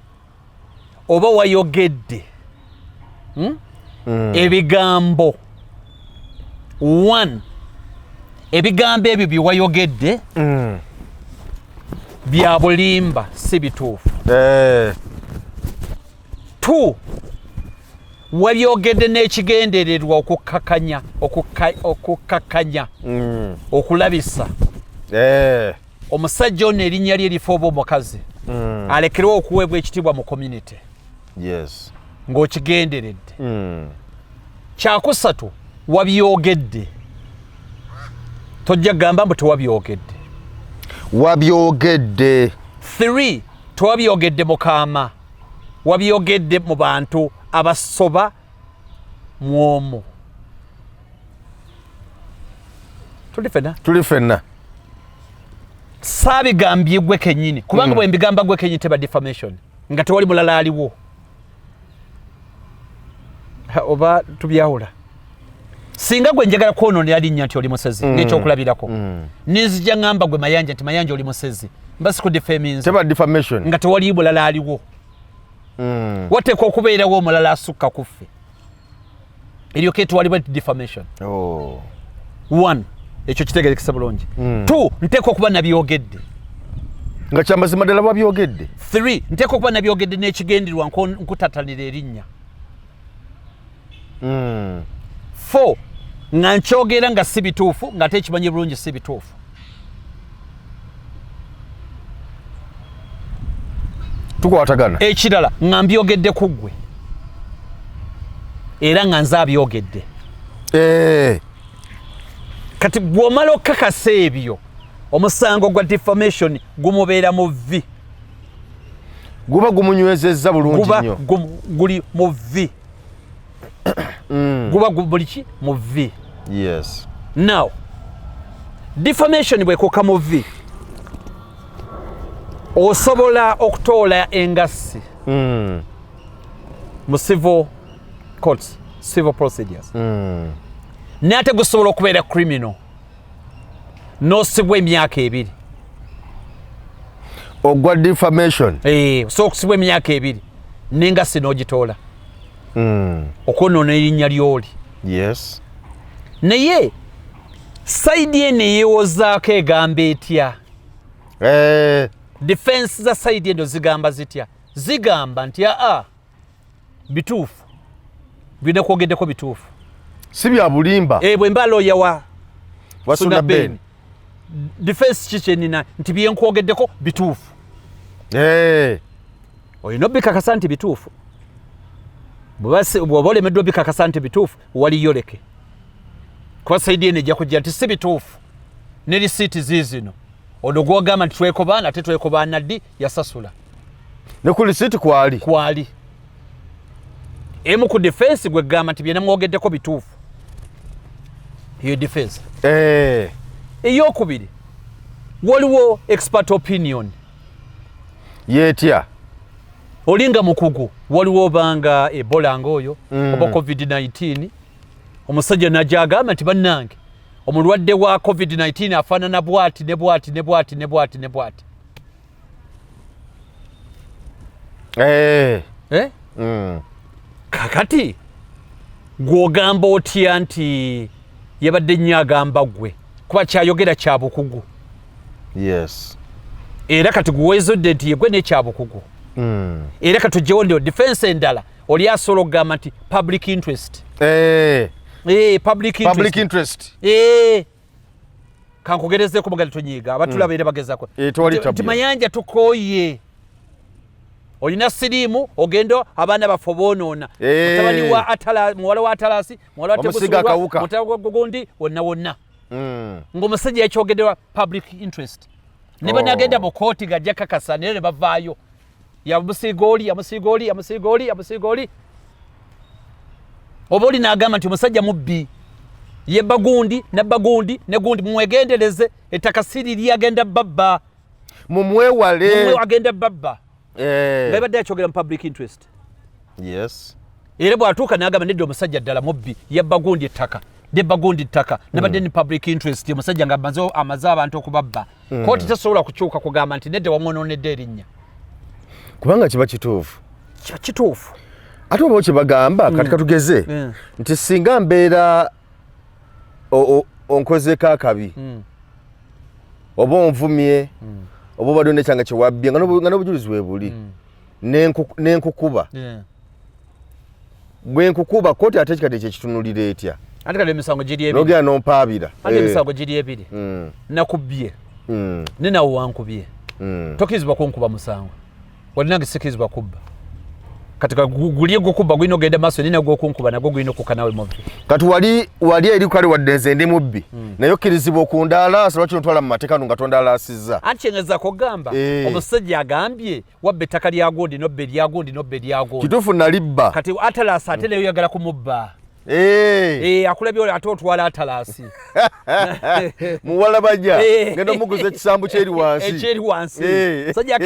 oba wayogedde ebigambo, one, ebigambo ebyo bye wayogedde bya bulimba, si bituufu. Two, wabyogedde n'ekigendererwa okukakanya, okulabisa omusajja ono erinnya lye lifa oba omukazi alekerwa okuweebwa ekitiibwa mu community ng'okigenderedde. Kyakusatu, wabyogedde, tojja gamba mbu tewabyogedde.
Wabyogedde.
3, tewabyogedde mu kaama, wabyogedde mu bantu abasoba mu omwo. Tuli ffenna. Saabigambye gwe kennyini, kubanga bwe mbigamba gwe kennyini teba defamation nga tewali mulala aliwo. Oba tubyawula. Singa gwe njagala kwonoonera linnya nti oli musezi n'ekyokulabirako, ninzija ngamba gwe Mayanja nti Mayanja oli musezi, mba sikudefaming
teba defamation
nga tewali mulala aliwo. Wateekwa okubeerawo omulala asukka ku ffe eryoka etwalibwa nti defamation. 1, ekyo kitegerekesa bulungi. 2, nteekwa okuba nabyogedde
nga kyamazima ddala wabyogedde.
3, nteekwa okuba nabyogedde n'ekigendererwa nkutatanira erinnya. 4, nga nkyogera nga si bituufu nga ate ekimanye bulungi si bituufu.
Tukwatagana.
Ekirala nga mbyogedde ku ggwe era nga nze abyogedde kati bw'omala okakasa ebyo omusango gwa defamation gumubeera mu V
guba gumunywezezza bulungi nnyo
guli mu V guba buli ki mu V.
Yes.
Now defamation bwekuuka mu V osobola okutoola engassi mu civil courts, civil procedures naye ate gusobola okubeera criminal n'osibwa emyaka 2
ogwa defamation
so okusibwa emyaka 2 n'engassi n'ogitoola okwonoona erinnya ly'oli.
Yes.
naye sayidi eno eyeewozaako egamba etya? Defense za sayidi eno zigamba zitya? Zigamba nti bituufu bina kwogeddeko bituufu
si bya bulimba.
Bwe mba lawyer wa Ssuna Ben defense kikyenina nti byenkwogeddeko bituufu olina obikakasa nti bituufu. bw'oba olemeddwa obikakasa nti bituufu waliyoleke kuba sayidi eno ejja kujja nti si bituufu ne risiiti ziizino ono gwogamba nti twekobaana ate twekobaana ddi yasasula
ne ku risiiti kwali emu ku defense gwe gamba nti byena mwogeddeko bituufu eyo defense. Eyokubiri waliwo expert opinion yetya olinga mukugu waliwo banga Ebola ngoyo oba COVID-19 omusajja najagamba nti bannange omulwadde wa COVID-19 afaanana bwati ne bwati ne bwati ne bwati ne bwati kakati gwogamba otya nti yabadde nnyo agamba gwe kuba kyayogera kya bukugu. Yes. Era kati guwezodde nti yegwe n'ekya bukugu era kati ojjewo ndio defense endala oli asobola okugamba nti public interest. Public interest. Kankugerezeeko mugali tonyiiga abatulaba era bagezako nti mayanja tukooye olina siriimu ogenda abaana baffe boonoona mutabani wa muwala wa Atalasi muwala wa Tegusuulwa mutabani gundi wonna wonna ng'omusajja yakyogeddewa public interest ne banagenda mu kooti gajja kakasa naye ne bavaayo yamusiigooli oba oli n'agamba nti omusajja mubbi yebba gundi nabba gundi ne gundi mumwegendereze ettaka siri lyagenda babba mumwewale agenda babba nga yabadde yakyogera mu public interest. Yes. Era bw'atuuka n'agamba nedda omusajja ddala mubbi yebba gundi ettaka debba gundi ttaka nabadde ni public interest omusajja nga amaze abantu okubabba kooti tesobola kukyuka kugamba nti nedda wamwonoonedde erinnya kubanga kiba kituufu ate oba kyebagamba kati katugeze nti singa mbeera onkozeko akabi oba onvumye oba obadde nekyanga kyewabbye nga n'obujulizi bwe buli n'enkukuba bwe nkukuba kooti ate kikadde kyekitunulira etya ate kale emisango giri ebiri n'ogera n'ompaabira ate emisango giri ebiri nakubbye ne nawe wankubye tokkirizibwa kunkuba musango walinange sikkirizibwa kubba kati gulye gukubba gulina ogenda maaso nina gwokunkuba nagwo gulina okukka nawe mubbi kati wali eri kale wadde nze ndi mubbi naye okkirizibwa okundaalaasa lwaki ontwala mu mateeka nga tondalaasizza anti kyengezaako okugamba omusajja agambye wabba ettaka lya gundi nobba erya gundi nobba erya gundi kituufu nalibba kati Atalaasi ate naye oyagala kumubba akulabye ate otwala Atalaasi muwala bajja ngenda omuguza ekisambu kyeri wansi sajja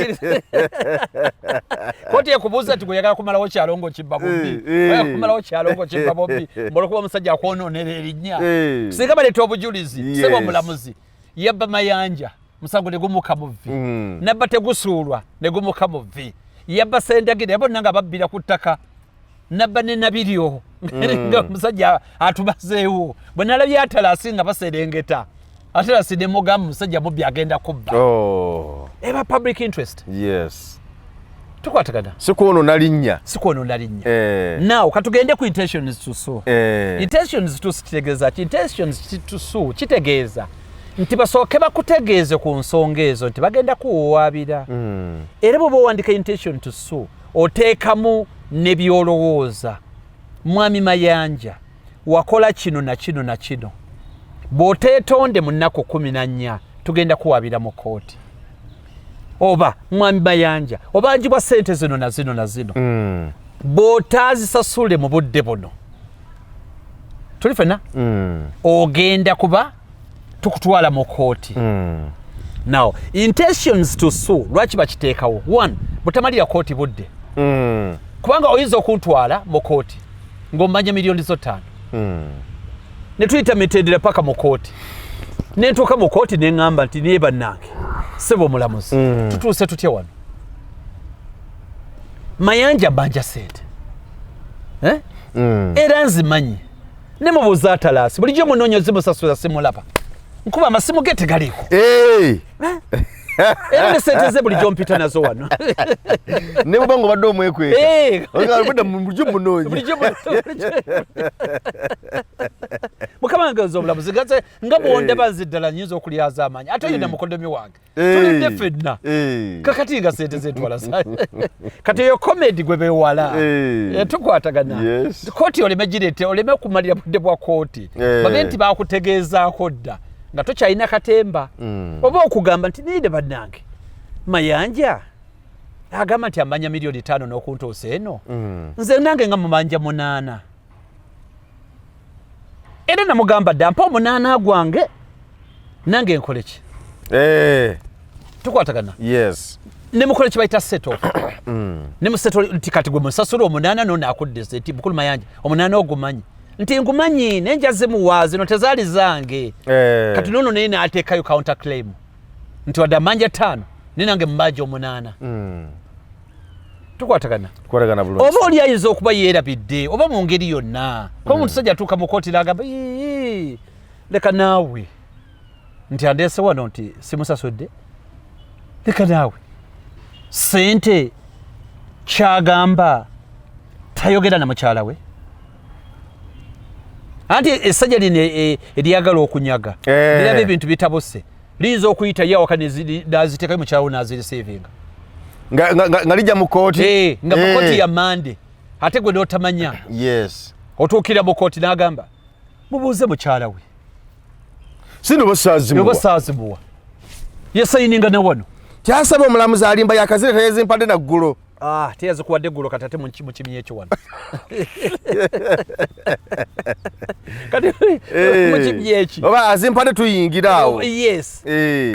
kooti ekubuuza nti gweyagala kumalawo kyalongo kibba bubbi kumalawo kyalongo kibba bubbi mbolokuba omusajja akwonoonera erinnya singa baleeta obujulizi seba omulamuzi yabba mayanja musango negumuka mu vvi nabba Tegusuulwa negumuka mu vvi yabba Sendagire yabonna nga babbira ku ttaka nabba ne Nabiryo nga omusajja atubazeewo bwe nalabye Atalaasi nga baserengeta Atalaasi ne mugamba omusajja mubbi agenda kubba eba public interest. Yes. Tukwatagana sikwonoona linnya now katugende ku intentions to sue. Intentions to kitegeeza ki? Intentions to sue kitegeeza nti basooke bakutegeeze ku nsonga ezo nti bagenda kuwaabira era bw'oba owandika intention to sue oteekamu ne byolowooza
mwami Mayanja wakola kino na kino na kino bw'oteetonde mu nnaku 14 tugenda kuwabira mu kooti oba mwami Mayanja obanjibwa ssente zino na zino na zino bw'otaazisasule mu budde buno tuli fena ogenda kuba tukutwala mu kooti now intentions to sue lwaki bakiteekawo one butamalira kooti budde kubanga oyinza okuntwala mu kooti ng'omanya miliyoni zo 5 ne tuyita mitendera paka mu kooti ne ntuuka mu kooti ne ŋŋamba nti niye bannange ssebo omulamuzi tutuuse tutya wano Mayanja mbanja ssente era nzimanyi ne mubuuza atalaasi bulijjo munoonyozi musasula simulaba nkuba amasimu ge tegaliiko era ne ssente ze bulijjo mpita nazo wano
ne buba ng'obadde omwekweka bulijjo munoonyi
mukama wange nze omulamuzi nga bwondaba nze ddala nyinza okulyaza amaanyi ate yonna mukodomi wange tulidde ffenna kakati nga ssente zentwala kati eyo komedi gwe beewala tukwatagana kooti oleme girete oleme okumalira budde bwa kooti babe nti bakutegeezaako dda nga tokyalina katemba oba okugamba nti niide bannange Mayanja agamba nti amanya miliyoni 5 n'okuntuusa eno nze nange nga mumanja 8 era namugamba dda mpa 8 gwange nange nkole ki tukwatagana ne mukole kibayita set off ne museto nti kati gwe musasula 8 nona akuddese nti mukulu Mayanja 8 ogumanyi nti ngumanyi nenjaze muwazi no tezaali zange kati nono nene ateekayo counter claim nti wadde amanja 5 ninange mumanja 8 tukwatagana
bulungi
oba oli ayinza okuba yeerabidde oba mu ngeri yonna kuba omuntu sajja atuuka mu kooti n'agamba leka naawe nti andeese wano nti simusasudde leka naawe ssente kyagamba tayogera na mukyala we anti essajja lino eryagala okunyaga liraba ebintu bitabuse liyinza okuyita ye awaka naziteekayo mukyala we nazirisiivinga
nga lijja mu kooti
nga mu kooti ya mande ate gwe n'otamanya otuukira mu kooti n'agamba mubuuze mukyala we
sinoba
saazimuwa yesayininga ne wano
kyasaba omulamuzi alimba yakazire teyezimpadde naggulo
teyaze kuwadde eggulo kati ate mu kimi ekyo wano kati mu kimi eki
oba azimpadde tuyingira awo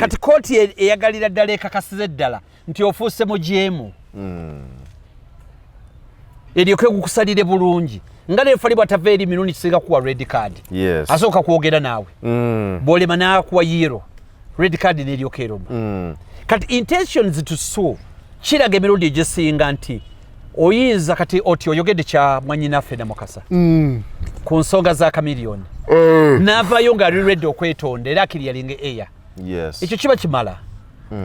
kati kooti eyagalira ddala ekakasize ddala nti ofuuse mujeemu eryoke gukusalire bulungi nga lefali bwatava eri mirundi kisinga kuwa red card asooka kwogera naawe bwolema naakuwa yero red card neryoka eroma kati intentions to sue kiraga emirundi egisinga nti oyinza kati oti oyogedde kya mwanyinaffe Namukasa ku nsonga za kamiliyoni n'avaayo ng'ali redde okwetonda era akiryalinga eya ekyo kiba kimala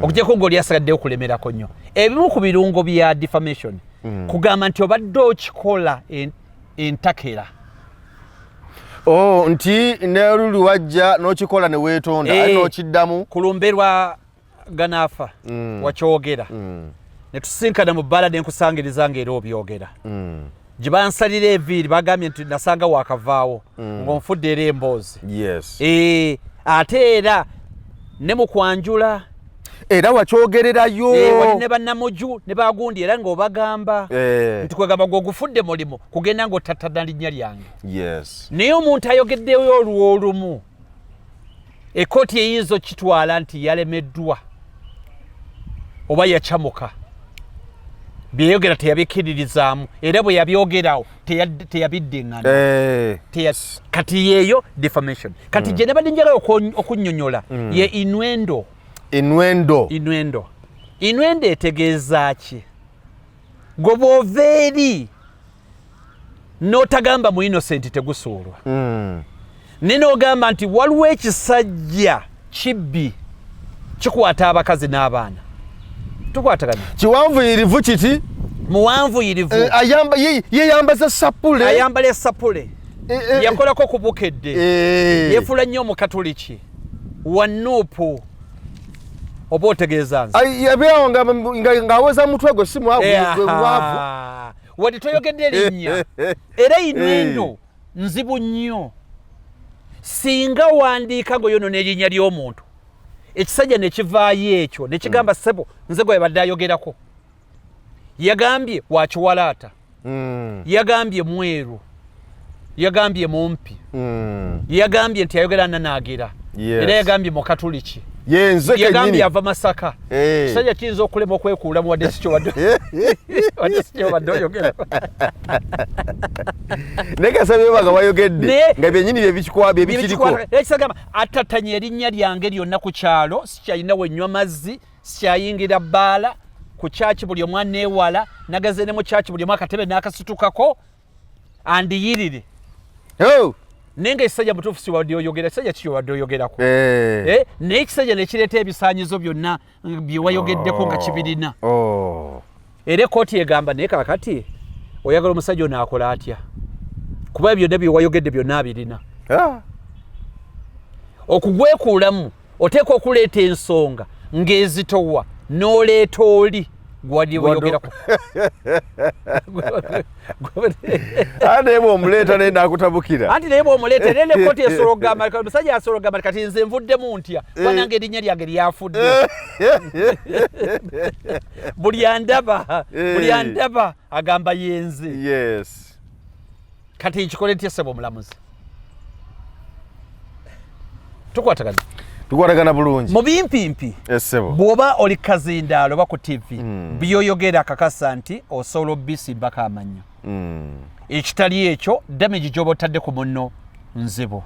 okugyako ng'oli asigaddeyo okulemerako nnyo ebimu ku birungo bya defamation kugamba nti obadde okikola entakera
nti neruli wajja n'okikola ne weetonda aye n'okiddamu
kulumberwa ganaafa wakyogera ne tusinkana mu bbala ne nkusangiriza ng'era obyogera gye bansalira eviiri bagambye nti nasanga wakavaawo ng'onfudde era emboozi ate era ne mu kwanjula
era wakyogererayo
wali ne bannamuju ne bagundi era ng'obagamba nti kwegamba gw'ogufudde mulimu kugenda ng'otattana linnya lyange naye omuntu ayogeddeyo olw'olumu ekooti eyinza okitwala nti yalemeddwa oba yacamuka byeyogera teyabikkiririzaamu era bwe yabyogerawo teyabiddiŋŋana kati yeeyo defamation kati gye ne badde njagala okunnyonnyola ye inwendo etegeeza ki gwe bw'ova eri n'otagamba mu Innocent Tegusuulwa ne n'ogamba nti waliwo ekisajja kibbi kikwata abakazi n'abaana tukwatagana
kiwanvuyirivu kiti
muwanvuyirivu
yeyambaza sapule
ayambala esapule yakolako ku bukedde yeefula nnyo omukatuliki wanuupu oba otegeeza nze
yabeewo ng'aweza mutwe gwe si mwavu
wadde toyogedde erinnya era ino nzibu nnyo singa wandiika ng'oyonoona erinnya ly'omuntu ekisajja ne kivaayo ekyo ne kigamba ssebo nze gwe yabadde ayogerako yagambye wakiwalaata yagambye mweru yagambye mumpi yagambye nti ayogera nanaagira era yagambye mukatuliki yagambye ava Masaka kisajja kiyinza okulema okwekuulamu wadde sikyo wadde oyogera
naye kasabye baga wayogedde nga byennyini byebikiriko
ekisagamba atatanya erinnya lyange lyonna ku kyalo sikyalina wenywa mazzi sikyayingira bbaala ku kyaki buli omu aneewala nagaze ne mu kyaki buli omu akatebe n'akasitukako andiyirire naye nga ekisajja mutuufu si wadde oyogera ekisajja kikyo wadde oyogerako naye ekisajja ne kireeta ebisaanyizo byonna bye wayogeddeko nga kibirina era ekooti egamba naye kakati oyagala omusajja ono akola atya kuba byonna bye wayogedde byonna abirina okugwekuulamu oteeka okuleeta ensonga ng'ezitowa n'oleeta oli gwadi wayogerako
naye bw'omuleeta naye n'akutabukira
anti naye bw'omuleeta naye nekkooti esologamba omusajja asologamba kati nze nvuddemu ntya kuba nange erinnya lyange lyafudde buli andaba agamba yenze kati nkikole ntya ssebo omulamuzi
tukwatagana bulungi
mu bimpimpi bw'oba oli kazindaalo oba ku tv byoyogera akakasa nti osobola obbisimbako amannya ekitali ekyo damage gy'oba otadde ku munno nzibu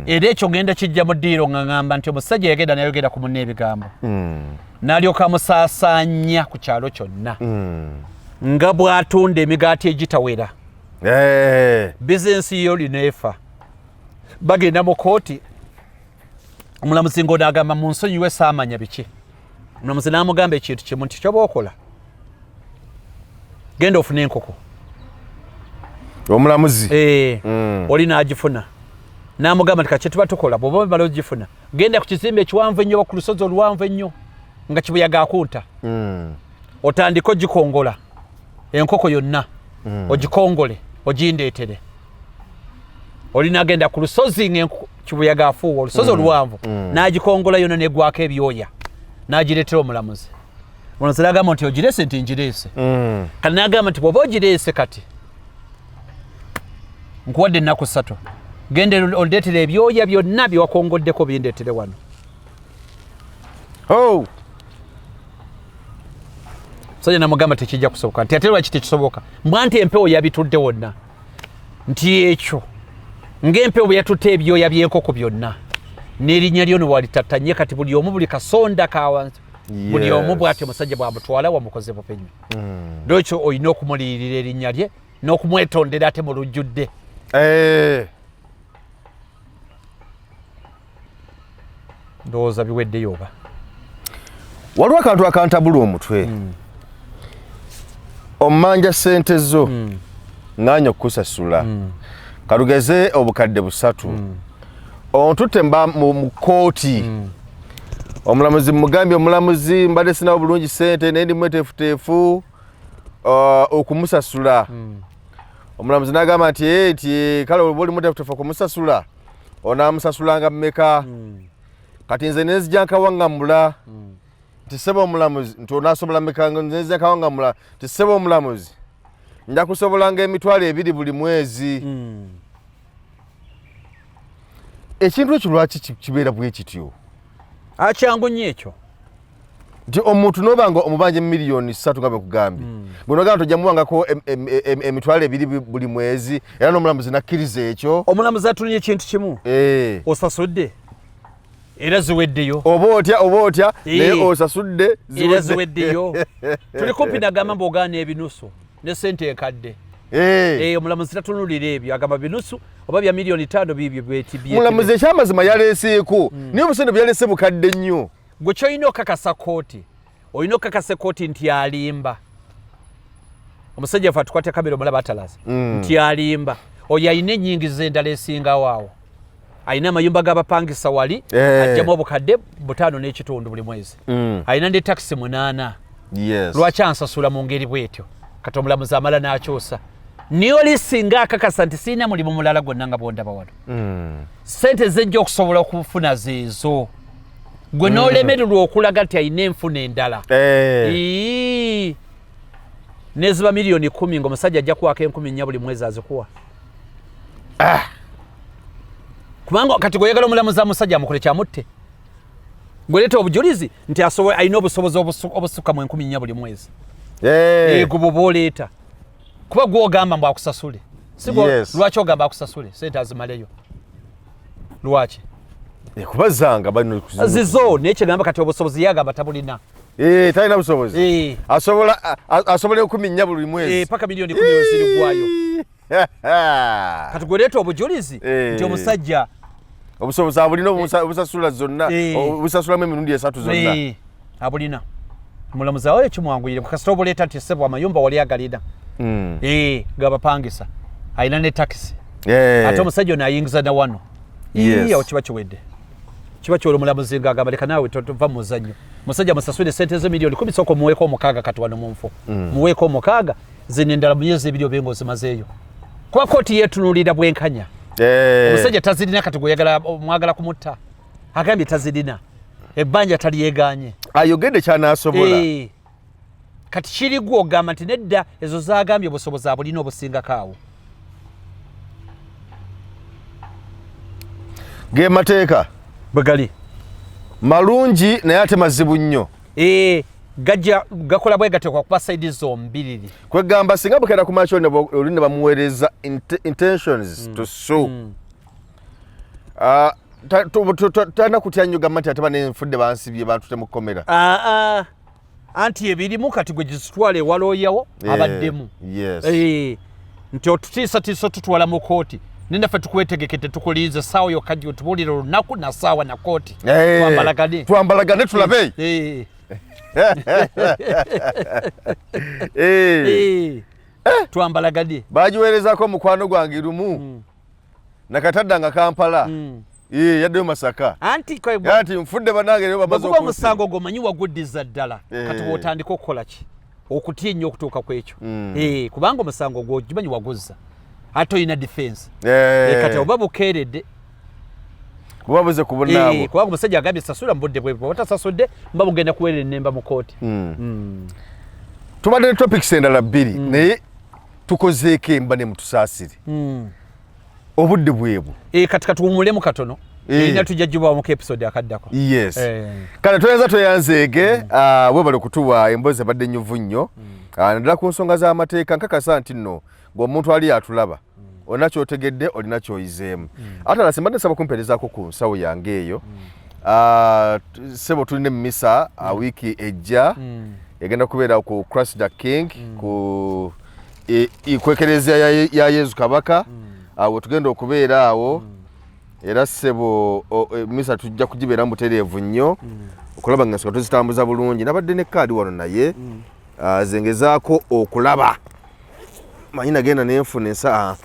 era ekyo ngenda kijja mu ddiiro nga ŋŋamba nti omusajja yagenda nayogera ku munno ebigambo n'alyoka amusaasaanya ku kyalo kyonna nga bw'atunda emigaati egitawera bizinensi yo lineefa bagenda mu kooti omulamuzi ngo n'agamba mu nsonyiwe saamanya biki omulamuzi n'amugamba ekintu kimu nti kyoba okola genda ofune enkoko
omulamuzi
oli n'agifuna n'amugamba nti kakye tuba tukola bw'oba omala ogifuna genda ku kizimbe ekiwanvu ennyo oba ku lusozi oluwanvu ennyo nga kibuyaga akunta otandike ogikongola enkoko yonna ogikongole ogindeetere oli n'agenda ku lusozi kibuyaga afuuwa olusozi oluwanvu n'agikongola yonna negwako ebyoya n'agireetera omulamuzi omulamuzi n'agamba nti ogireese nti ngireese kati n'agamba nti bw'oba ogireese kati nkuwadde ennaku 3 gende ondeetere ebyoya byonna bye wakongoddeko bindeetere wano musajja n'amugamba tekijja kusoboka nti ate lwaki tekisoboka mbwa nti empewo yabitudde wonna nti ekyo ng'empewo bwe yatutte ebyoya by'enkoko byonna n'erinnya lyo newalitatanye kati buli omu buli kasonda kawansi buli omu bw'atyo omusajja bwamutwala wamukoze bupenyu lwekyo olina okumuliyirira erinnya lye n'okumwetondera ate mu lujjudde ndowooza biweddeyo oba
waliwo akantu akantabula omutwe omanja ssente zo ng'anya okukusasula kalugeze obukadde 3 ontutte mu kooti omulamuzi mugambye omulamuzi mbadde sinawo bulungi ssente naye ndi mweteefuteefu okumusasula omulamuzi n'agamba nti kale oba oli mweteefuteefu okumusasula onaamusasulanga mmeka kati nze nezijja nkawaŋŋamula tiseba omulamuzi nti onaasobola mmeka nezijja nkawaŋŋamula tiseba omulamuzi nja kusobolanga emitwalo 2 buli mwezi ekintu ekyo lwaki kibeera bwe kityo
akyangu nnyo ekyo
nti omuntu n'obanga omubanja miliyoni 3 nga bwe kugambye gwe nogamba nti ojja muwangako emitwalo 2 buli mwezi era n'omulamuzi nakkiriza ekyo
omulamuzi atunye ekintu kimu osasudde era ziweddeyo
oba otya naye osasudde
era ziweddeyo tuli kumpi nagamba mb'ogaana ebinusu ne ssente enkadde omulamuzi tatunulira ebyo agamba binusu oba bya miliyoni 5 bibyo bwetibye
omulamuzi ekyamazima yaleeseeko naye obusente byaleese bukadde nnyo
gwe kyolina okakasa kooti olina okakasa kooti nti alimba omusajja fa tukwate kamera omulaba atalaza nti alimba oyo alina ennyingiza endala esingawo awo alina amayumba g'abapangisa wali ajjamu obukadde 5.5 buli mwezi alina ne takisi 8 lwaki ansasula mu ngeri bwetyo kati omulamuzi amala n'akyusa niyo lisinga akakasa nti sirina mulimu mulala gwonna nga bwondaba wano sente zejja okusobola okufuna zeezo gwe n'olemererwa okulaga nti alina enfuna endala neziba miliyoni 10 ng'omusajja ajja kuwaako 14,000 buli mwezi azikuwa kubanga kati gweyagala omulamuzi amusajja amukole kyamutte gweleeta obujulizi nti alina obusobozi obusukka mu 14,000 buli mwezi gwe bw'oleeta kuba gw'ogamba mbu akusasule lwaki ogamba akusasule sente azimaleyo lwaki
kubazanga
zizo naye kyegamba kati obusobozi yagamba tabulina
talina busobozi asobola 14,000 buli mwezi
paka miliyoni 10 zirigwayo kati gweleeta obujulizi nti omusajja
obusobozi abulina obusasula zonna obusasulamu emirundi 3 zonna
abulina omulamuzi awo ekimwanguyire kasita obuleeta nti ssebo amayumba wali agalina gabapangisa alina ne takisi ate omusajja ono ayingiza na wano awo kiba kiwedde kiba kyoli omulamuzi ng'agamba leka naawe tova mu muzannyo musajja musasule sente ze miliyoni 10 sooka muweeko 6 kati wano mu nfu muweeko 6 zino endala mu myezi 2 obenga ozimazeeyo kuba kooti yeetunuulira bwenkanya omusajja tazirina kati mwagala kumutta agambye tazirina ebbanja talyegaanye
ayogedde kyanasobola
kati kirigwa ogamba nti nedda ezo zagambye obusobozi abulina obusingako awo
ge mateeka
bwe gali
malungi naye ate mazibu nnyo
gakola bwe gateekwa kuba saidi zombiriri
kwegamba singa bukeera ku macho oli ne bamuweereza intentions to sue talina kutya nnyo gamba nti ate banenfudde bansibye bantu temukomera
anti ebirimu kati gwe gizitwala ewalooyawo abaddemu nti otutiisatiisa tutwala mu kooti nendaffe tukwetegekete tukuliize saawa yokka gye otubuulira olunaku na saawa na kooti
twambalagane tulabe
twambalagane
bagiweerezaako omukwano gwange lumu nakatadda nga Kampala yaddeyo Masaka
anti
nfudde banange leo bamaze
okuba omusango gwomanyi waguddiza ddala kati bw'otandika okukola ki okutya nnyo okutuuka ku ekyo kubanga omusango gwogimanyi waguzza ate olina defense kati oba bukeeredde
kuba buze kubonaabo
kubanga omusajja agambye sasula mu budde bwebwo batasasudde mba bugenda kuweerera ennemba mu kooti
tubadde ne topics endala 2 naye tukozeeko emba ne mutusaasire obudde bwebwo
kati tuwumulemu katono erina tujja jjibwamu ku episode akaddako
kale toyinza tweyanzeege webale okutuwa emboozi ebadde nnyuvu nnyo naddala ku nsonga z'amateeka nkakasa nti nno ng'omuntu ali atulaba olina kyotegedde olina kyoyizeemu ate ala simbadde nsaba kumpeerezaako ku nsawo yange eyo sebo tulina emmisa wiiki ejja egenda kubeera ku Christ the King ku kwekerezya ya Yezu Kabaka awo tugenda okubeera awo era sebo misa tujja kugibeera mu butereevu nnyo okulaba nga nsonga tuzitambuza bulungi nabadde ne kaadi wano naye zengezaako okulaba manyi nagenda nenfuna ensa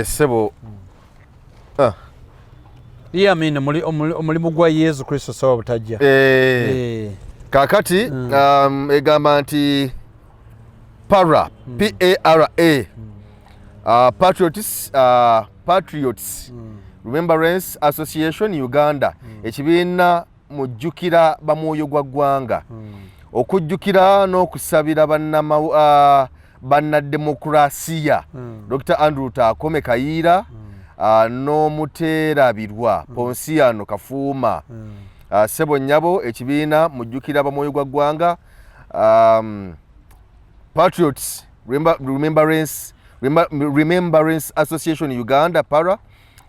sebo
amina omulimu gwa Yezu Kristo sawa butajja
kakati egamba nti para Patriots Remembrance Association Uganda ekibiina mujjukira bamwoyo gwa ggwanga okujjukira n'okusabira bannademokrasiya Dr. Andrew Takome Kayiira n'omuteerabirwa Ponsiano Kafuuma sebo nnyabo ekibiina mujjukira bamwoyo gwa ggwanga Patriots Remembrance Association Uganda para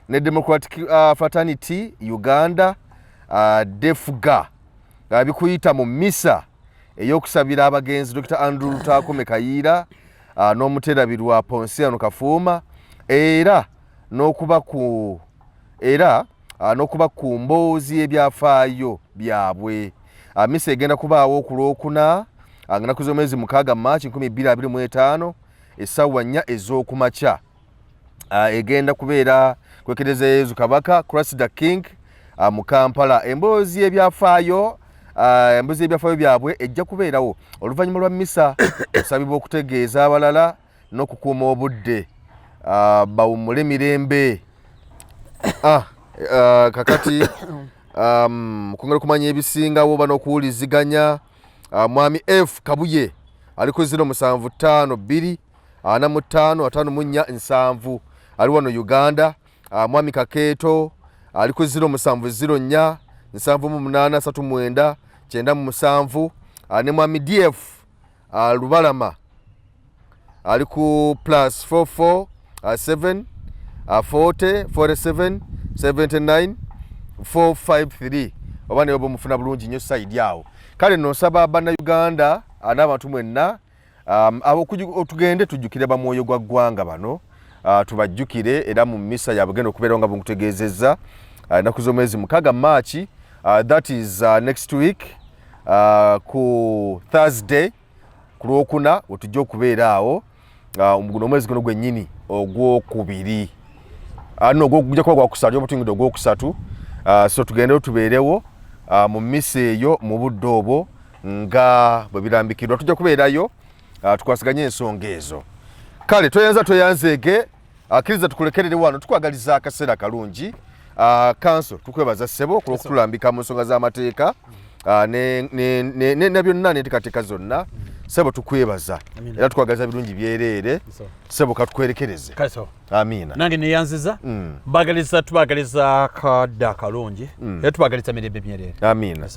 ne Democratic Fraternity Uganda DEFGA bikuyita mu misa ey'okusabira abagenzi Dr. Andrew Takome Kayiira n'omuteerabirwa Ponsiano Kafuuma era n'okuba ku mboozi ebyafaayo byabwe. Misa egenda kubaawo ku Lwokuna ng'enaku z'omwezi 6 Maachi 2025 essaawa 4 ez'okumakya. Egenda kubeera kwekereza Yezu Kabaka Christ the King mu Kampala. Emboozi ebyafaayo embuzi ebyafaayo byabwe ejja kubeerawo oluvannyuma lwa misa osabibwa okutegeeza abalala n'okukuuma obudde bawummule mirembe. Kakati kwongera kumanya ebisingawo bano okuwuliziganya. Mwami F Kabuye aliko 075 245 ali wano Uganda. Mwami Kakeeto aliko 070 788 997 ne mwami DF Lubalama ali ku +44 7 40 47 79 453 obane obo mufuna bulungi nnyo side yawo. Kale nosaba bannayuganda n'abantu mwenna tugende tujjukire bamwoyo gwa ggwanga bano, tubajjukire era mu misa yabugenda okubeera nga bunkutegeezezza ennaku z'omwezi 6 March, that is next week, ku Thursday ku Lwokuna wetujja okubeera awo guno omwezi guno gwennyini ogwokubiri gujja kuba gwakusatu obatungidde ogwokusatu. So tugende tubeerewo mu misa eyo mu budde obwo nga bwe birambikirwa. Tujja kubeerayo tukwasiganye ensonga ezo. Kale toyanzeege akkiriza tukulekerere wano tukwagaliza akaseera kalungi. Kanso tukwebaza ssebo okutulambika mu nsonga z'amateeka ne byonna n'enteekateeka zonna. Ssebo tukwebaza era tukwagaliza birungi byereere. Ssebo katukwerekereze. Amiina.
Nange neyanziza tubagaliza kadda kalungi era tubagaliza mirembe myereere.
Amiina.